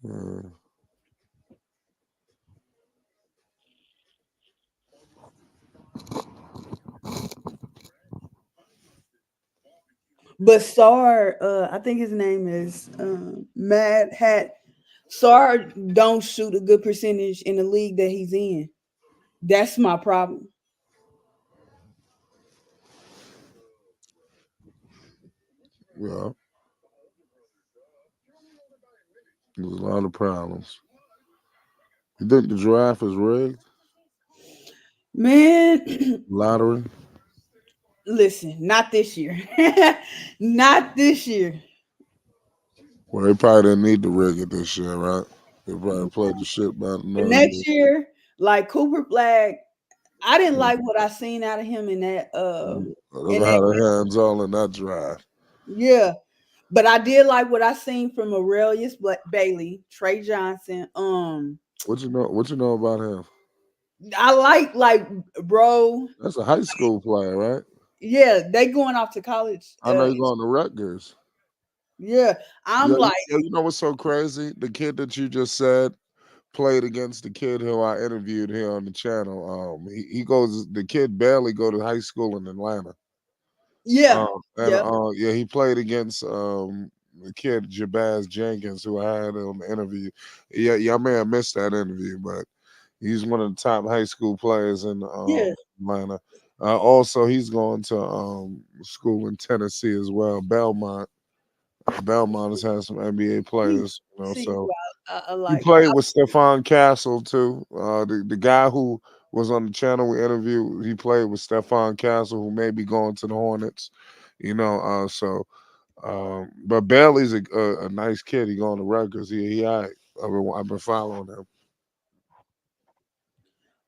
uh, But Sar, I think his name is Mad Hat. Sar don't shoot a good percentage in the league that he's in. That's my problem. yeah, there's a lot of problems. You think the draft is rigged? Man, Lottery? listen, not this year. Not this year. Well, they probably didn't need to rig it this year, right? They probably played the shit by the numbers. Next year, like Cooper Flag, I didn't like what I seen out of him They're in gonna that have their hands all in that draft. yeah. But I did like what I seen from Aurelius Bailey, Trey Johnson. What you know? What you know about him? I like bro. That's a high school player, right? Yeah, they going off to college. I know you're going to Rutgers. Yeah, I'm Yeah, like, you know what's so crazy? The kid that you just said played against the kid who I interviewed here on the channel. He goes. The kid barely go to high school in Atlanta. yeah, And yeah, yeah, he played against the kid Jabaz Jenkins who I had on the interview. Yeah, y'all may have missed that interview, but he's one of the top high school players in yeah. Atlanta. Also, he's going to school in Tennessee as well. Belmont. Belmont has had some NBA See, players, see so I he like. played with Stephon Castle too. The guy who was on the channel we interviewed, he played with Stephon Castle, who may be going to the Hornets. But Bailey's a nice kid. He going to Rutgers. He all right. I've been following him.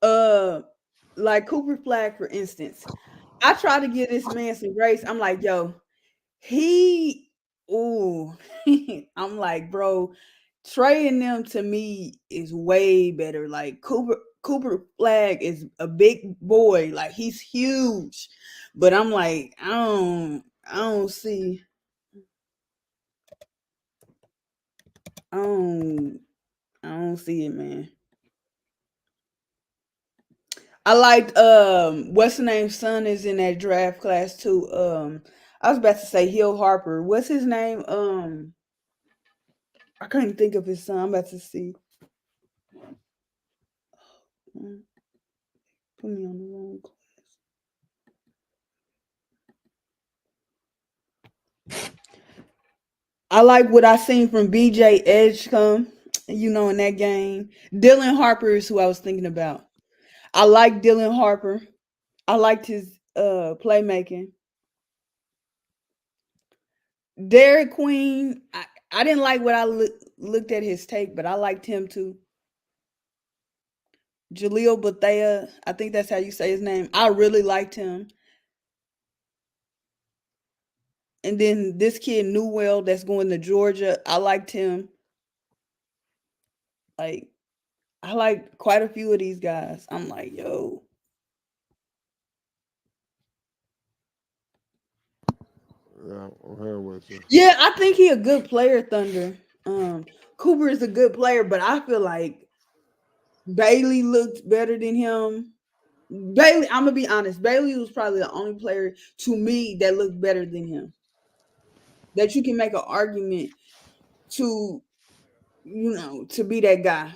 Uh, like Cooper Flag, for instance. I try to give this man some grace. I'm like, yo, he, ooh, I'm like, bro, trading them to me is way better. Like Cooper Flag is a big boy, like he's huge, but I'm like, I don't see, I don't, I don't see it, man. I liked what's the name son is in that draft class too. I was about to say Hill Harper. What's his name? I couldn't think of his son. I'm about to see. Mm, Put me on the wrong class. I like what I seen from BJ Edgecombe, in that game. Dylan Harper is who I was thinking about. I like Dylan Harper. I liked his playmaking. Derek Queen, I didn't like what I looked at his tape, but I liked him too. Jaleel Bethea, I think that's how you say his name. I really liked him. And then this kid Newell that's going to Georgia, I liked him. Like I like quite a few of these guys. I'm like, yo. Yeah, I'm here with you. Yeah, I think he a good player, Thunder. Cooper is a good player, but I feel like Bailey looked better than him. Bailey, I'm gonna be honest. Bailey was probably the only player to me that looked better than him. That you can make an argument to, to be that guy.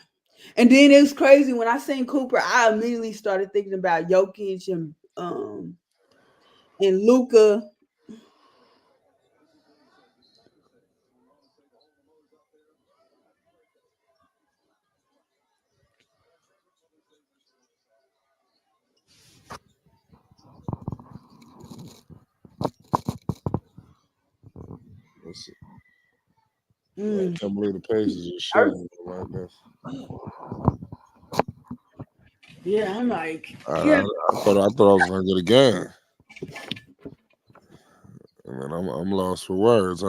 And then it was crazy when I seen Cooper. I immediately started thinking about Jokic and Luca. I can't believe the Pacers are shooting like this. Yeah, I'm like, I thought I was gonna get a game. I mean, I'm lost for words.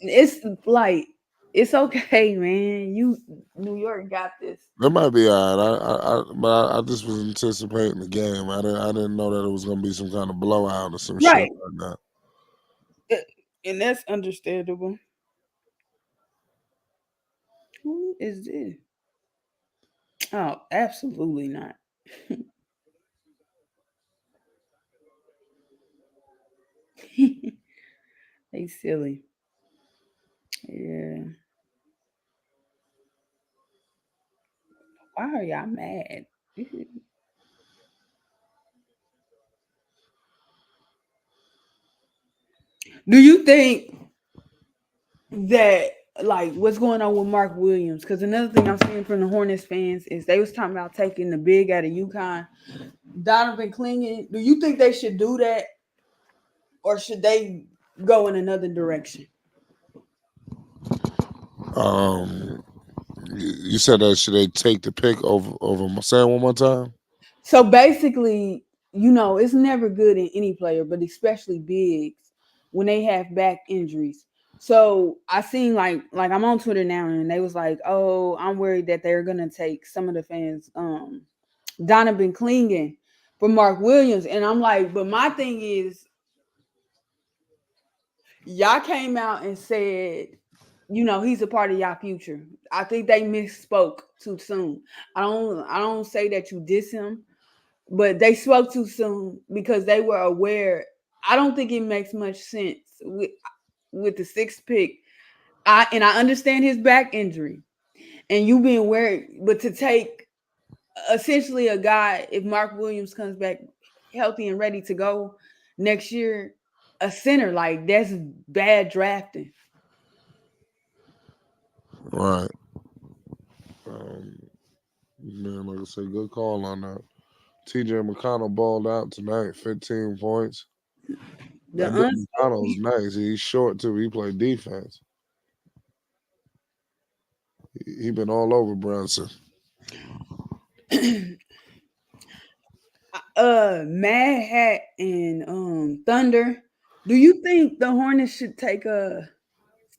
it's like it's okay, man. New York got this. That might be alright. I just was anticipating the game. I didn't know that it was gonna be some kind of blowout or some shit Right. like that. And that's understandable. Who is this? Oh, absolutely not. They silly. Yeah. Why are y'all mad? Do you think that like what's going on with Mark Williams? Because another thing I'm seeing from the Hornets fans is they was talking about taking the big out of UConn. Donovan Clingan. Do you think they should do that, or should they go in another direction? You said that should they take the pick over? Say it one more time. So basically, it's never good in any player, but especially bigs when they have back injuries. So I seen like I'm on Twitter now, and they was like, "Oh, I'm worried that they're gonna take some of the fans, Donovan Clingan for Mark Williams," and I'm like, but my thing is, y'all came out and said, he's a part of y'all future. I think they misspoke too soon. I don't say that you diss him, but they spoke too soon because they were aware. I don't think it makes much sense with the sixth pick. I understand his back injury and you being worried, but to take essentially a guy, if Mark Williams comes back healthy and ready to go next year, a center, like that's bad drafting. Right. Man, like I said, good call on that. TJ McConnell balled out tonight, 15 points. That boy McConnell's nice. He's short too. He played defense. He been all over Brunson. Mad Hat and Thunder. Do you think the Hornets should take a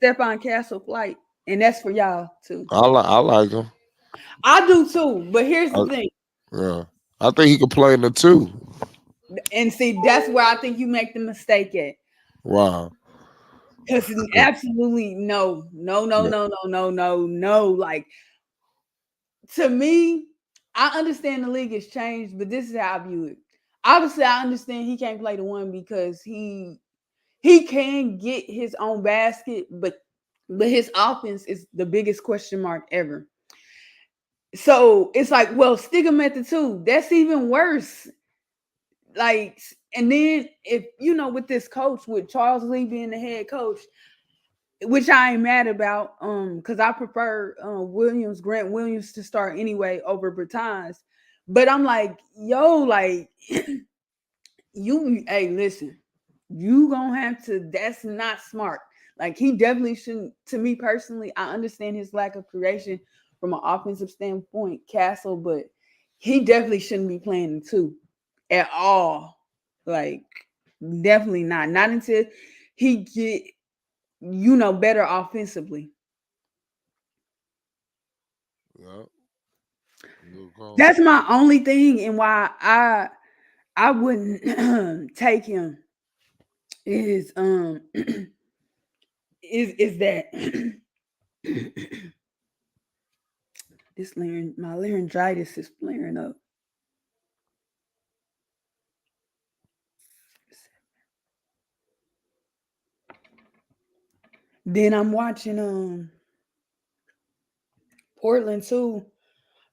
Stephon Castle flight? And that's for y'all too. I like him. I do too. But here's the thing. Yeah. I think he could play in the two. And see, that's where I think you make the mistake at. Wow. Because absolutely no. Like, to me, I understand the league has changed, but this is how I view it. Obviously, I understand he can't play the one because he can get his own basket, but his offense is the biggest question mark ever. So it's like, well, stick him at the two. That's even worse. Like, and then if with this coach, with Charles Lee being the head coach, which I ain't mad about, because I prefer Grant Williams to start anyway over Bertans. But I'm like, yo, like hey, listen, you gonna have to, that's not smart. Like, he definitely shouldn't. To me personally, I understand his lack of creation from an offensive standpoint, Castle, but he definitely shouldn't be playing the two at all. Like, definitely not until he get better offensively. Yeah. That's my only thing, and why I wouldn't take him is is that my laryngitis is flaring up. Then I'm watching Portland too,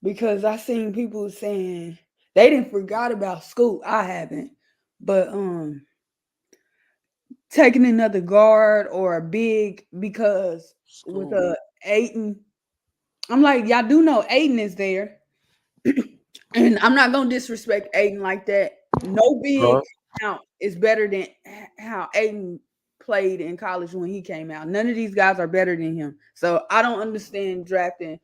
because I seen people saying they didn't forgot about Scoot. I haven't, but taking another guard or a big, because with Aiden, I'm like, y'all do know Aiden is there. And I'm not gonna disrespect Aiden like that. No big count is better than how Aiden played in college when he came out. None of these guys are better than him. So I don't understand drafting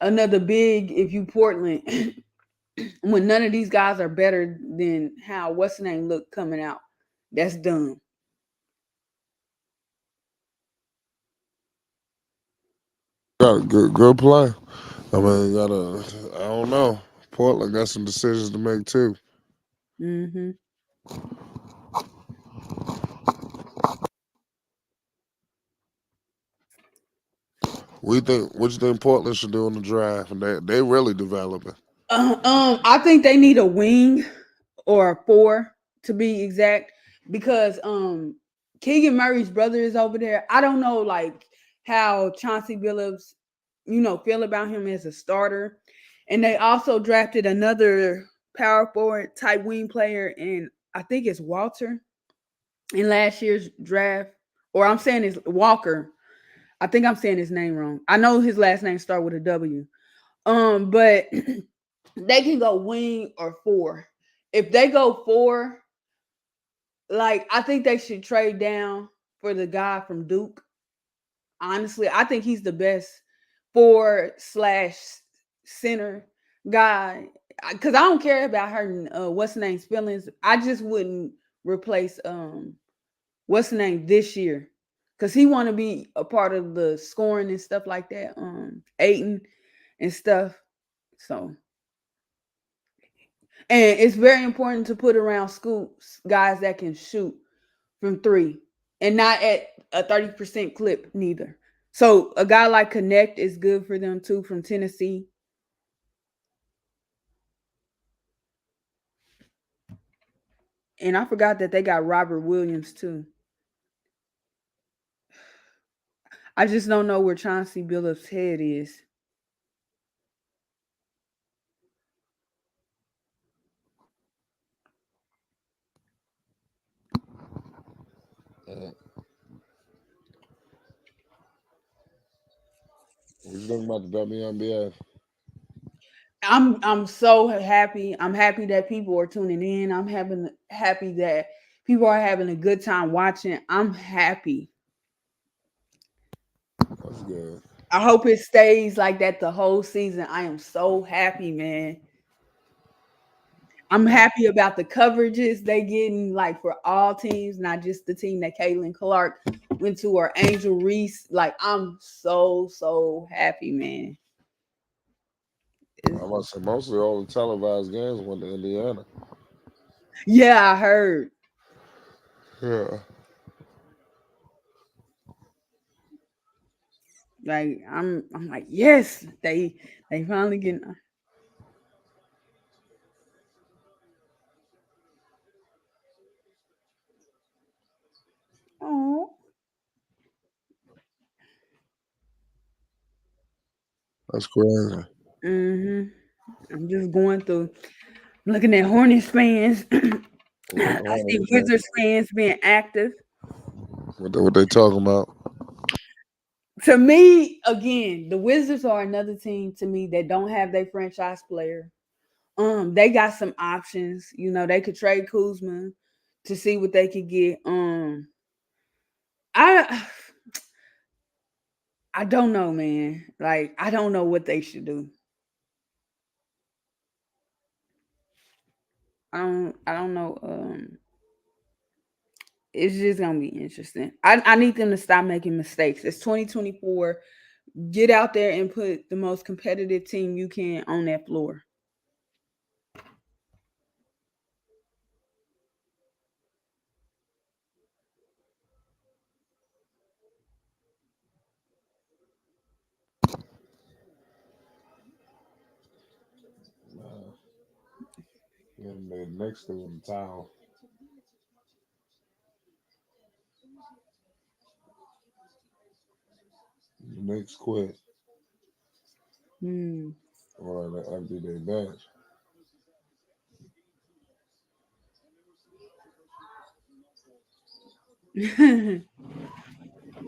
another big if you Portland when none of these guys are better than how what's the name look coming out. That's dumb. Got a good play. I mean, I don't know. Portland got some decisions to make too. Mm-hmm. What you think Portland should do in the draft? And they really developing. I think they need a wing or a four to be exact because Keegan Murray's brother is over there. I don't know like how Chauncey Billups, feel about him as a starter. And they also drafted another power forward type wing player, and I think it's Walter in last year's draft. Or I'm saying it's Walker. I think I'm saying his name wrong. I know his last name starts with a W. But they can go wing or four. If they go four, like I think they should trade down for the guy from Duke. Honestly, I think he's the best four slash center guy. Because I don't care about hurting what's the name's feelings. I just wouldn't replace what's the name this year. Because he want to be a part of the scoring and stuff like that. Aiton and stuff. So and it's very important to put around scoops guys that can shoot from three and not at a 30% clip neither. So a guy like Connect is good for them too from Tennessee. And I forgot that they got Robert Williams too. I just don't know where Chauncey Billups' head is. What you think about the WNBA? I'm so happy. I'm happy that people are tuning in. I'm happy that people are having a good time watching. I'm happy. That's good. I hope it stays like that the whole season. I am so happy, man. I'm happy about the coverages they getting, like for all teams, not just the team that Caitlin Clark went to or Angel Reese. Like I'm so happy, man. I must say mostly all the televised games went to Indiana. Yeah, I heard. Yeah. Like I'm like yes, they finally getting. Oh, That's crazy. I'm just going through looking at Hornets fans. I see Wizards fans being active. What they talking about? To me, again, the Wizards are another team to me that don't have their franchise player. They got some options. They could trade Kuzma to see what they could get. I I don't know, man. Like I don't know what they should do. I don't know. It's just gonna be interesting. I need them to stop making mistakes. It's 2024. Get out there and put the most competitive team you can on that floor. Yeah, the Knicks threw in the towel. The Knicks quit Hmm. or they emptied their bench.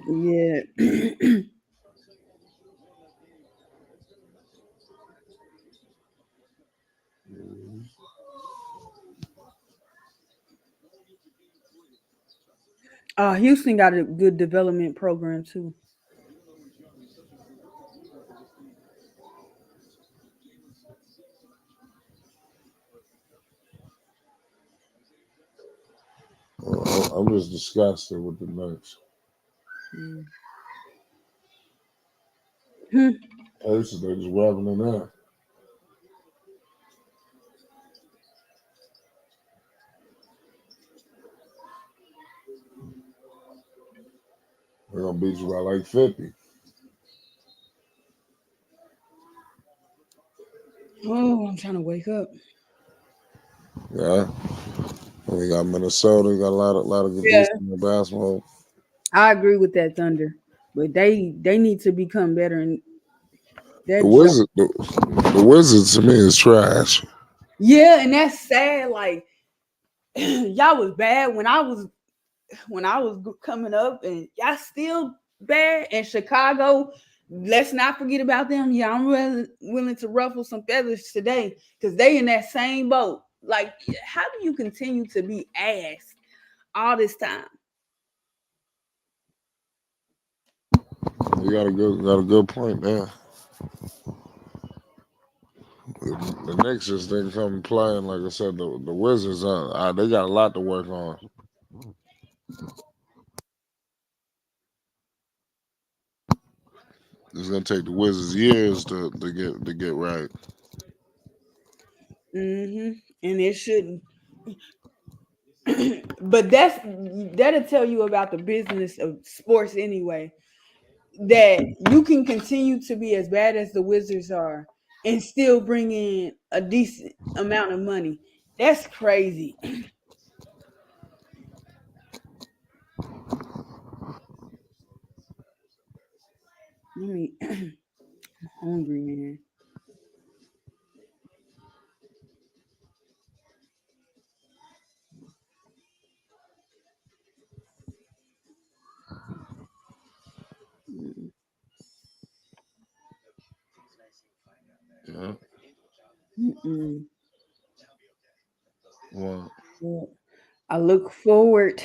Yeah. Houston got a good development program too. I'm just disgusted with the Knicks. Mm. Hmm. They just rubbing it in. They're gonna beat you by like 50. Oh, I'm trying to wake up. Yeah. We got Minnesota. We got a lot of good Yeah, decent basketball. I agree with that Thunder, but they need to become better in The that job. Wizards, the Wizards to me is trash. Yeah, and that's sad. Like y'all was bad when I was coming up, and y'all still bad. And Chicago, let's not forget about them. Yeah, I'm really willing to ruffle some feathers today because they in that same boat. Like, how do you continue to be ass all this time? You got a good point there. The Knicks just didn't come playing. Like I said, the Wizards, they got a lot to work on. It's gonna take the Wizards years to get right. And it shouldn't. But that'll tell you about the business of sports anyway. That you can continue to be as bad as the Wizards are and still bring in a decent amount of money. That's crazy. I mean, I'm hungry, man. Yeah. Mm-mm. Well, Well, I look forward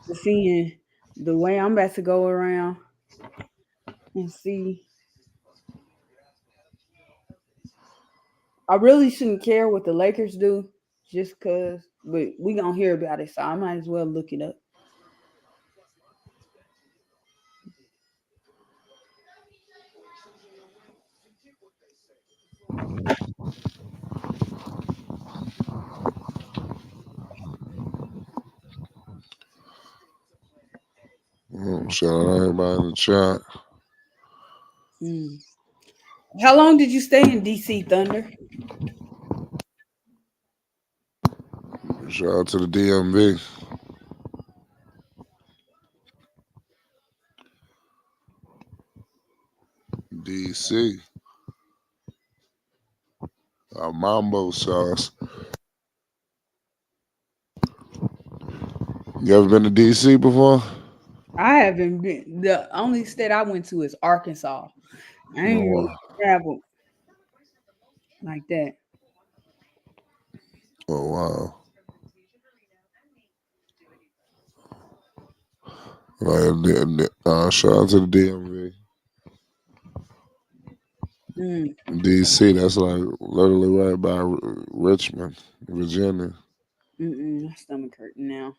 to seeing the way I'm about to go around and see. I really shouldn't care what the Lakers do, just cause, but we gonna hear about it, so I might as well look it up. shout out everybody in the chat. Mm. How long did you stay in DC, Thunder? Shout out to the DMV, DC, Mambo sauce. You ever been to DC before? I haven't been. The only state I went to is Arkansas. I ain't Oh, really traveled like that. oh wow. Shout out to the DMV. Mm, DC, that's like literally right by Richmond, Virginia. my stomach hurting now.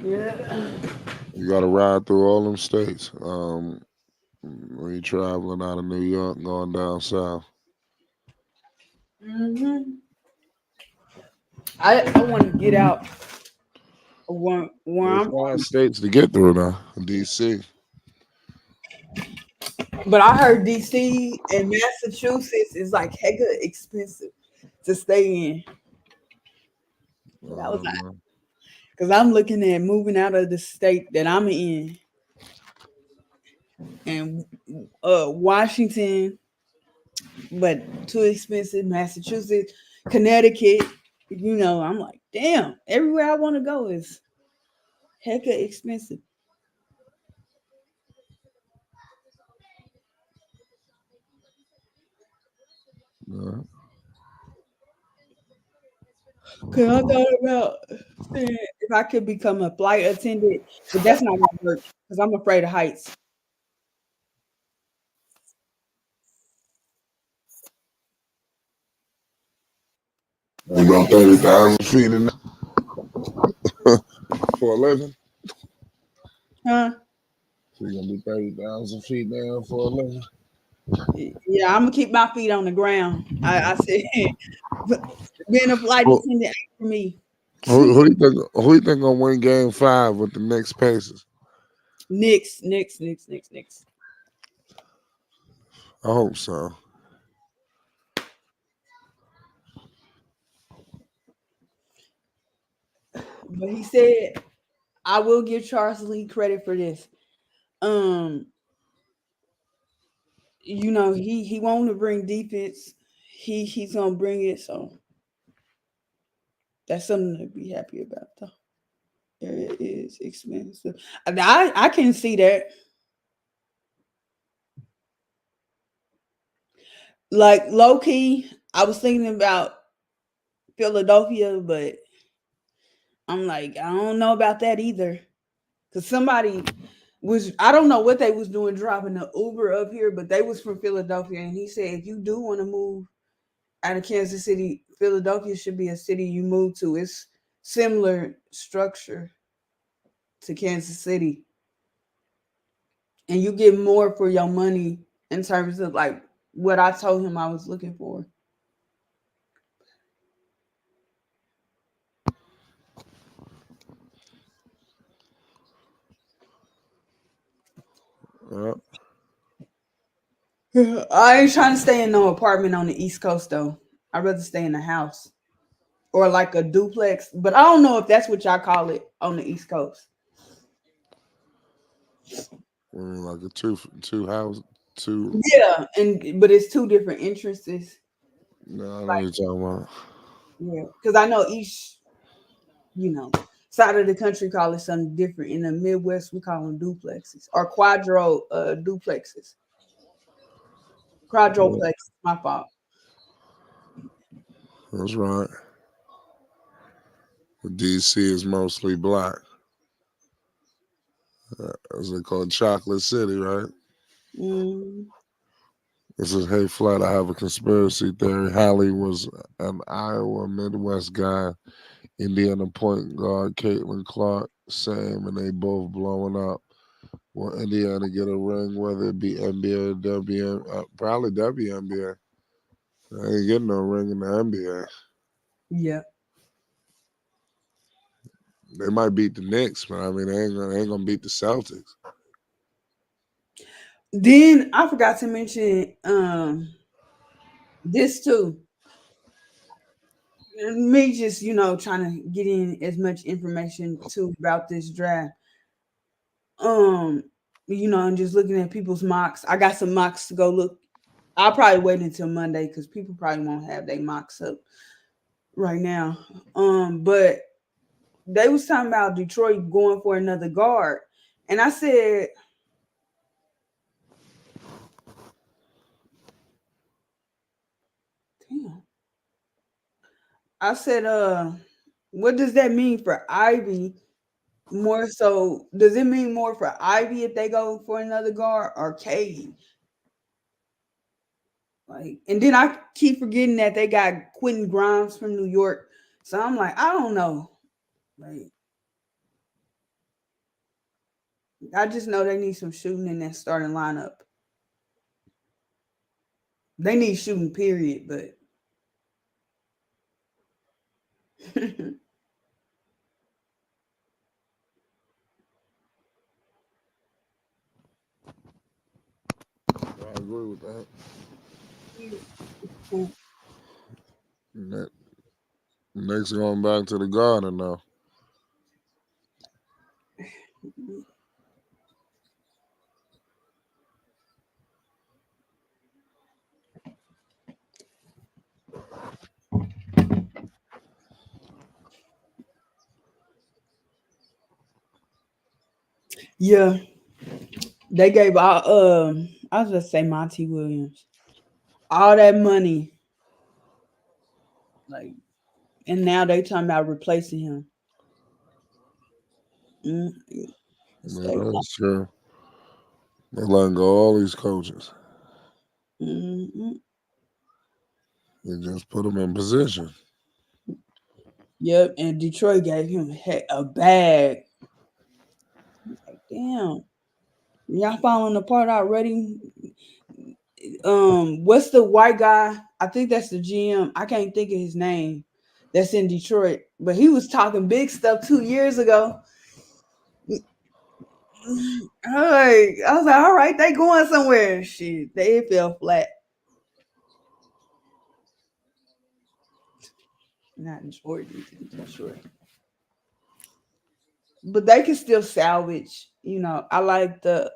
Yeah. You got to ride through all them states. When you're traveling out of New York, going down south. hmm I want to get out of where There's I'm five from, states to get through now. DC. but I heard DC and Massachusetts is like hecka expensive to stay in. So that was Uh, because I'm looking at moving out of the state that I'm in, and Washington, but too expensive. Massachusetts, Connecticut. I'm like, damn. Everywhere I want to go is hecka expensive. Cause I thought about seeing if I could become a flight attendant, but that's not gonna work because I'm afraid of heights. About 30,000 feet in for a living. Huh? So you're gonna be 30,000 feet down for a living. Yeah, I'm gonna keep my feet on the ground. I said being a flight Who, attendant ain't for me. who you think? Who you think gonna win Game 5 with the Knicks Pacers? Knicks. I hope so. But he said I will give Charles Lee credit for this. Um, he wanted to bring defense. He's gonna bring it, so that's something to be happy about. Though it is expensive. I can see that. Like low key, I was thinking about Philadelphia, but I'm like, I don't know about that either. Cause somebody was, I don't know what they was doing driving the Uber up here, but they was from Philadelphia, and he said if you do want to move out of Kansas City, Philadelphia should be a city you move to. It's similar structure to Kansas City, and you get more for your money in terms of like what I told him I was looking for. Yeah. I ain't trying to stay in no apartment on the East Coast though. I'd rather stay in a house or like a duplex, but I don't know if that's what y'all call it on the East Coast. Like a two house, two. Yeah, and but it's two different entrances. No, I know what you're talking about. Yeah, because I know each you know side of the country call it something different. In the Midwest, we call them duplexes or quadro duplexes. Yeah, Quadroplex, my fault. that's right. DC is mostly black. As they call it, Chocolate City, right? Mm, This is Hey Flat. I have a conspiracy theory. Hallie was an Iowa Midwest guy. Indiana point guard Caitlin Clark, same, and they both blowing up. Will Indiana get a ring, whether it be NBA or WN? Probably WNBA. They ain't getting no ring in the NBA. yeah. They might beat the Knicks, but I mean they ain't gonna beat the Celtics. Then I forgot to mention this too. Me just trying to get in as much information too about this draft. Um, and just looking at people's mocks. I got some mocks to go look. I'll probably wait until Monday because people probably won't have their mocks up right now. But they was talking about Detroit going for another guard, and I said, damn. I said, what does that mean for Ivy? More so, does it mean more for Ivy if they go for another guard or Cade? Like, and then I keep forgetting that they got Quentin Grimes from New York. So I'm like, I don't know. Like, I just know they need some shooting in that starting lineup. They need shooting, period. But I agree with that. Ne- Next going back to the Garden now. yeah, they gave all I was just say Monty Williams all that money Like, and now they talking about replacing him. Man, that's true. They letting go all these coaches. Mm-hmm. They just put them in position. Yep, and Detroit gave him a bag. Like, damn, y'all falling apart already. What's the white guy? I think that's the GM. I can't think of his name. That's in Detroit, but he was talking big stuff 2 years ago. I was like, all right, they going somewhere. Shit, they fell flat. Not in Jordan, Detroit. But they can still salvage. I like the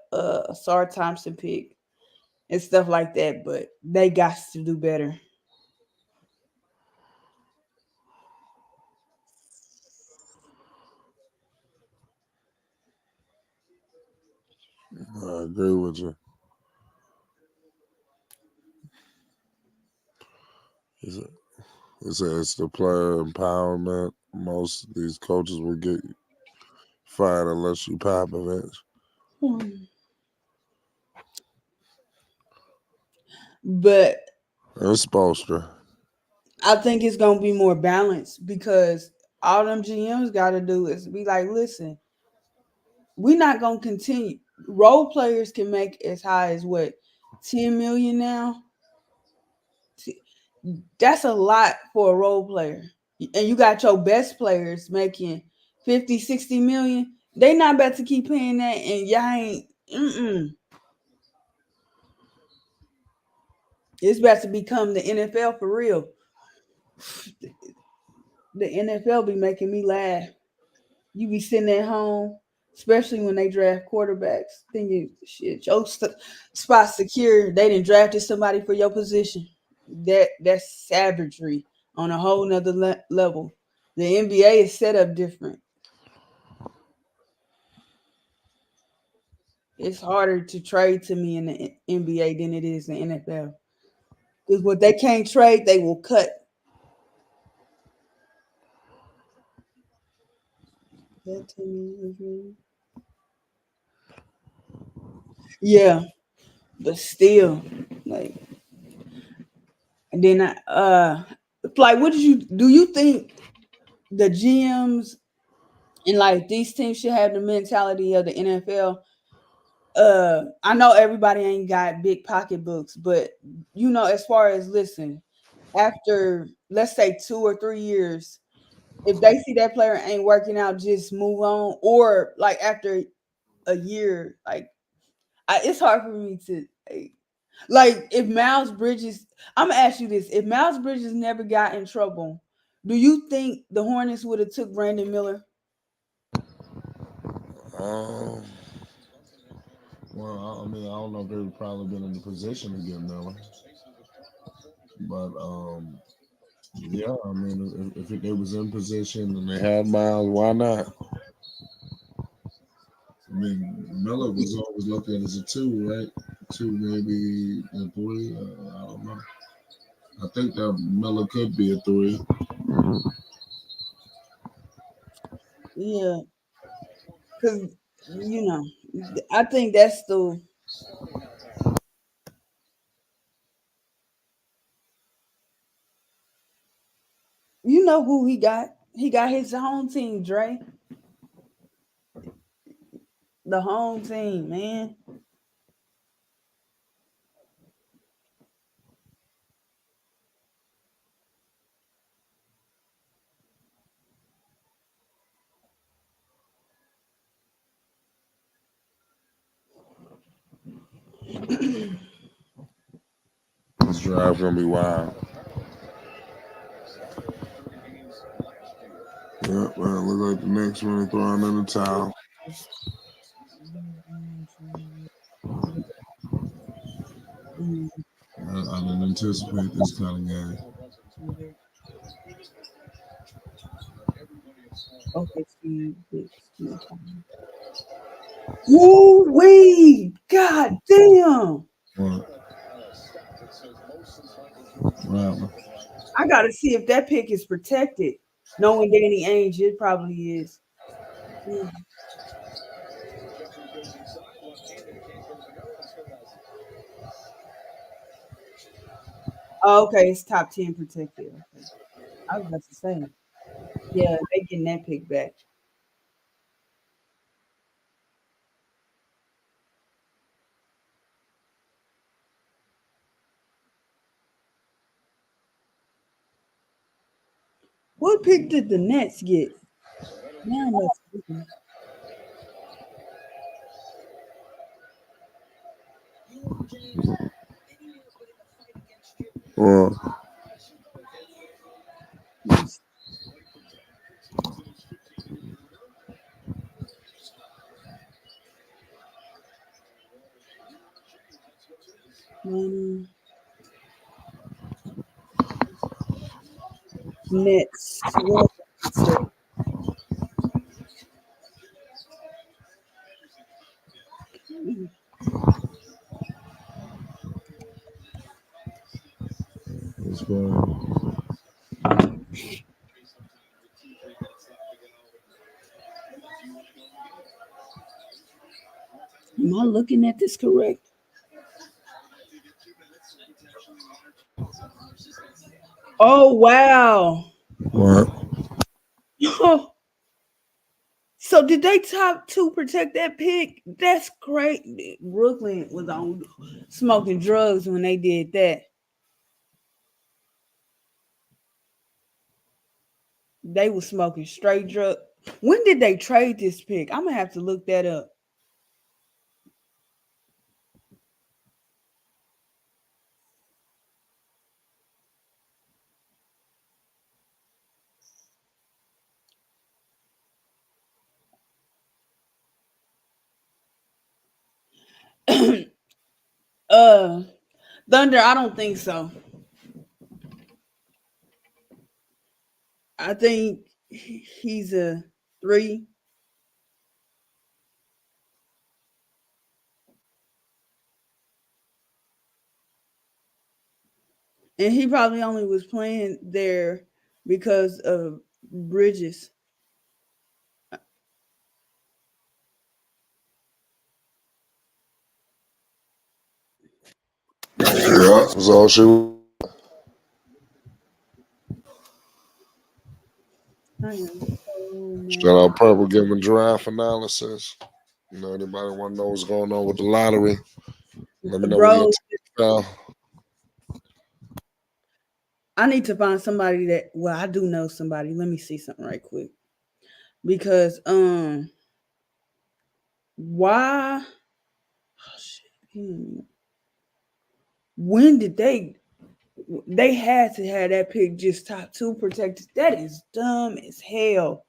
Sar Thompson pick and stuff like that, but they got to do better. I agree with you. It's the player empowerment. Most of these coaches will get fired unless you Popovich. But It's Spoelstra. I think it's gonna be more balanced because all them GMs got to do is be like, listen, we're not gonna continue. Role players can make as high as what, 10 million now. That's a lot for a role player, and you got your best players making 50, 60 million. They not about to keep paying that, and y'all ain't. It's about to become the NFL for real. The NFL be making me laugh. You be sitting at home, especially when they draft quarterbacks, thinking, shit, your spot secure. They didn't drafted somebody for your position. That's savagery on a whole nother level. The NBA is set up different. It's harder to trade to me in the NBA than it is the NFL. Because what they can't trade, they will cut. Yeah, but still, like, and then like, what do you think the GMs and like these teams should have the mentality of the NFL? I know everybody ain't got big pocketbooks, but as far as, listen, after let's say 2 or 3 years, if they see that player ain't working out, just move on. Or like after a year, like it's hard for me to like if Miles Bridges. I'm gonna ask you this: if Miles Bridges never got in trouble, do you think the Hornets would have took Brandon Miller? Well, I mean, I don't know if they would probably been in the position to get Miller, but yeah, I mean, if they was in position and they had Miles, why not? I mean, Miller was always looked at as a two, right? Two, maybe a three. I don't know. I think that Miller could be a three. Yeah, because I think that's the. You know who he got? He got his home team, Dre. The home team, man. This drive gonna be wild. Yeah, well, look like the Knicks really throwing in the towel. I didn't anticipate this kind of game. Okay, Steve. Woo wee! God damn! What? What happened? I gotta see if that pick is protected. Knowing Danny Ainge, it probably is. Mm. Oh, okay, it's top 10 protected. Okay. I was about to say, yeah, they getting that pick back. What pick did the Nets get? Now I'm not speaking. Well, Yes. Nets. What did it say? it's fine. Am I looking at this correct? Oh wow. What? So did they top two protect that pick? That's great. Brooklyn was on smoking drugs when they did that. They was smoking straight drug. When did they trade this pick? I'm gonna have to look that up. uh Thunder, I don't think so. I think he's a three, and he probably only was playing there because of Bridges. Yeah, that's all she. I am so Shout mad. out Purple giving draft analysis. You know, anybody want to know what's going on with the lottery? Let me know when your Bro, team fell. I need to find somebody that, well, I do know somebody. Let me see something right quick. Because why oh, shit. When did they had to have that pick just top two protected? That is dumb as hell.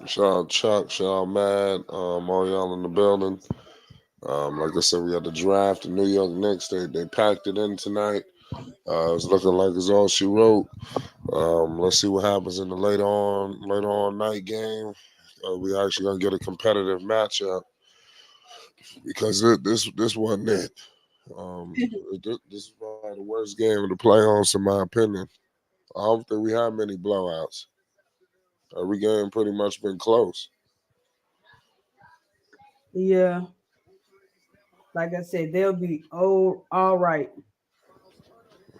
Shout out Chuck, shout out Mad, all y'all in the building. Like I said, we had the draft, the New York Knicks. They packed it in tonight. It's looking like it's all she wrote. Let's see what happens in the later on night game. We actually gonna get a competitive matchup because this wasn't it. This is probably the worst game of the playoffs in my opinion. I don't think we have many blowouts. Every game pretty much been close. Yeah, like I said, they'll be all right.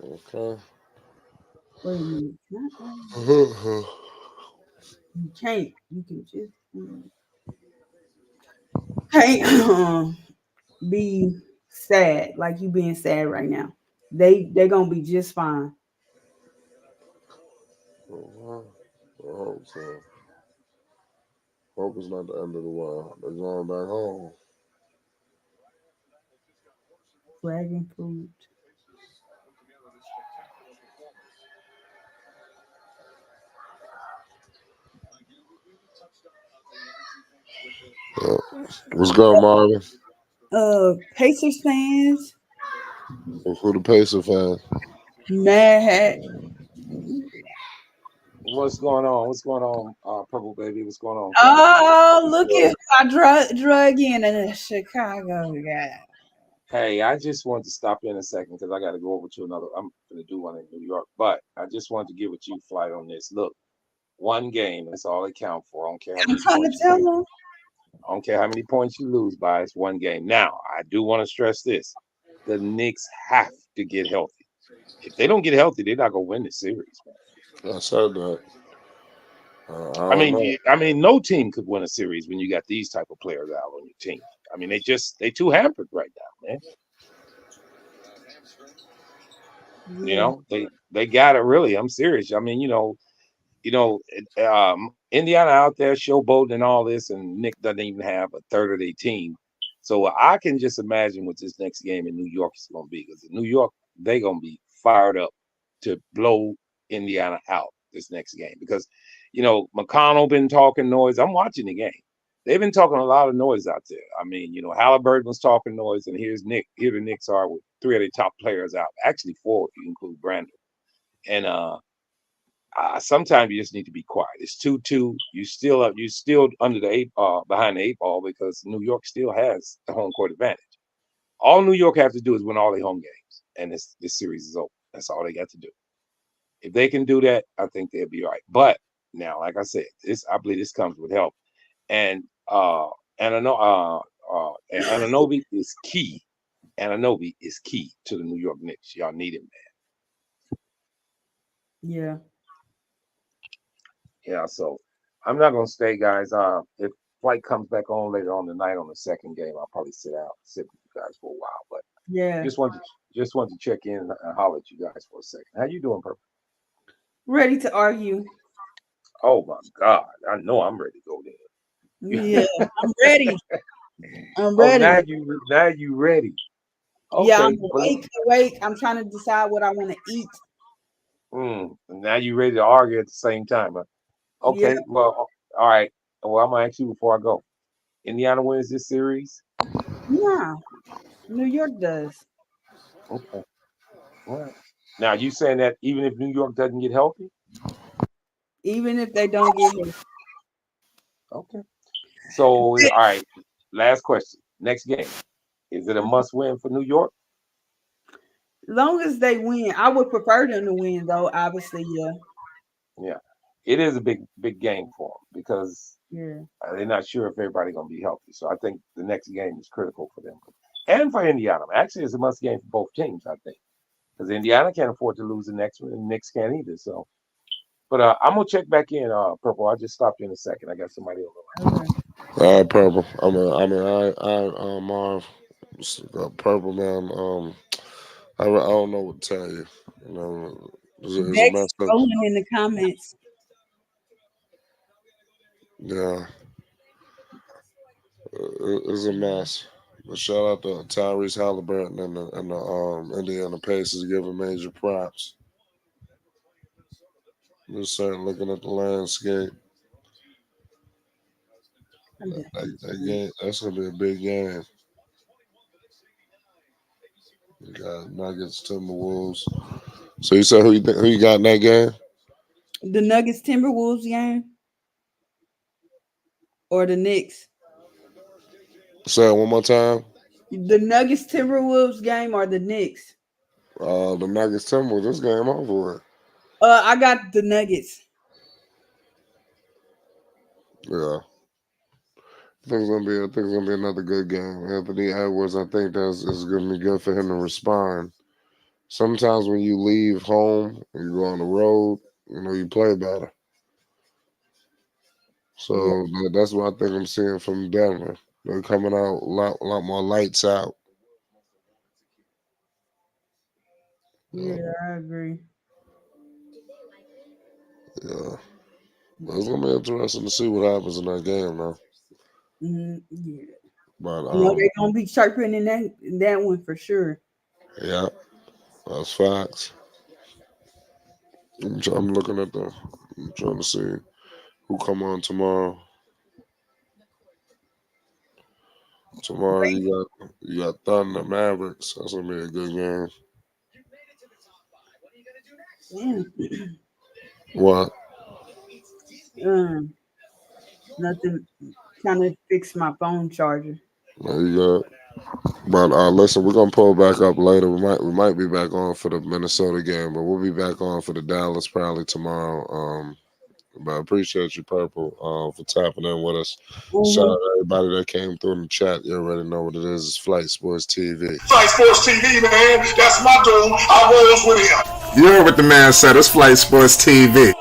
Okay. Wait a minute. You can't. You can just can't be sad like you being sad right now. They're gonna be just fine. I hope so. Hope it's not the end of the world. They're going back home. Dragon fruit. Yeah. What's good, Marvin? Pacers fans, Who the Pacer fan? mad. What's going on? What's going on, Purple Baby? What's going on, guys? Oh, What's look good? at who I drug in Chicago guy. Hey, I just wanted to stop in a second because I got to go over to another. I'm going to do one in New York, but I just wanted to give it you flight on this. Look, one game, that's all they count for. I don't care how I'm many trying to points you tell lose. them. I don't care how many points you lose by. It's one game. Now, I do want to stress this: the Knicks have to get healthy. If they don't get healthy, they're not going to win the series, man. I said that. I I don't mean, know. no team could win a series when you got these type of players out on your team. I mean, they too hampered right now, man. You Yeah. know, they got it really. I'm serious. I mean, Indiana out there showboating and all this, and Nick doesn't even have a third of their team. So I can just imagine what this next game in New York is going to be. Because in New York, they're going to be fired up to blow Indiana out this next game. Because, McConnell been talking noise. I'm watching the game. They've been talking a lot of noise out there. I mean, Halliburton was talking noise, and here's Nick. Here the Knicks are with three of their top players out. Actually, four if you include Brandon. And sometimes you just need to be quiet. It's 2-2. You still up. You still under the behind the eight ball because New York still has the home court advantage. All New York have to do is win all their home games, and this series is over. That's all they got to do. If they can do that, I think they'll be all right. But now, like I said, I believe this comes with help. And Ananobi is key. Ananobi is key to the New York Knicks. Y'all need him, man. Yeah. Yeah, so I'm not gonna stay, guys. If flight comes back on later on tonight on the second game, I'll probably sit with you guys for a while. But Yeah. just want to check in and holler at you guys for a second. How you doing, Purple? Ready to argue. Oh my God, I know I'm ready to go there. Yeah. I'm ready. I'm Oh, ready. now you ready? Yeah, I'm Okay, awake. I'm trying to decide what I want to eat. now you ready to argue at the same time? Huh? Yeah. Okay, well, all right. Well, I'm gonna ask you before I go. Indiana wins this series. Yeah. New York does. Okay, all right. Now you saying that even if New York doesn't get healthy? Even if they don't get hit. Okay. So, all right. Last question. Next game. Is it a must win for New York? Long as they win, I would prefer them to win, though. Obviously, yeah. Yeah. It is a big game for them because Yeah. they're not sure if everybody's going to be healthy. So I think the next game is critical for them. And for Indiana. Actually, it's a must game for both teams, I think. Because Indiana can't afford to lose the next one, and the Knicks can't either. So, but I'm going to check back in, Purple. I just stopped you in a second. I got somebody on the line. Okay. All right, Purple. Marv, Purple man. I don't know what to tell you. It's a Bex messed up. rolling in the comments. Yeah, it's a mess. But shout out to Tyrese Halliburton and the Indiana Pacers giving major props. Just saying, looking at the landscape. I definitely That see. game, that's gonna be a big game. You got Nuggets, Timberwolves. So you said who you got in that game? The Nuggets Timberwolves game or the Knicks? Say it one more time. The Nuggets Timberwolves game or the Knicks? The Nuggets, Timberwolves. This game over with. I got the Nuggets. Yeah. I think it's gonna be another good game. Anthony Edwards, I think is gonna be good for him to respond. Sometimes when you leave home and you go on the road, you play better. So Yeah, that's what I think I'm seeing from Denver. They're coming out a lot more lights out. yeah, I agree. Yeah. But it's gonna be interesting to see what happens in that game now. Yeah. But You know they're gonna be chirping in that one for sure. yeah, that's facts. I'm looking at I'm trying to see who come on tomorrow. Tomorrow you got Thunder Mavericks. That's gonna be a good game. Damn. What? Um, nothing. Trying to fix my phone charger. There you go. But listen, we're gonna pull back up later. We might be back on for the Minnesota game, but we'll be back on for the Dallas probably tomorrow. But I appreciate you, Purple, for tapping in with us. Shout out Mm-hmm. to everybody that came through in the chat. You already know what it is. It's Flight Sports TV. Flight Sports TV, man. That's my dude. I rolls with him. You heard what the man said. It's Flight Sports TV.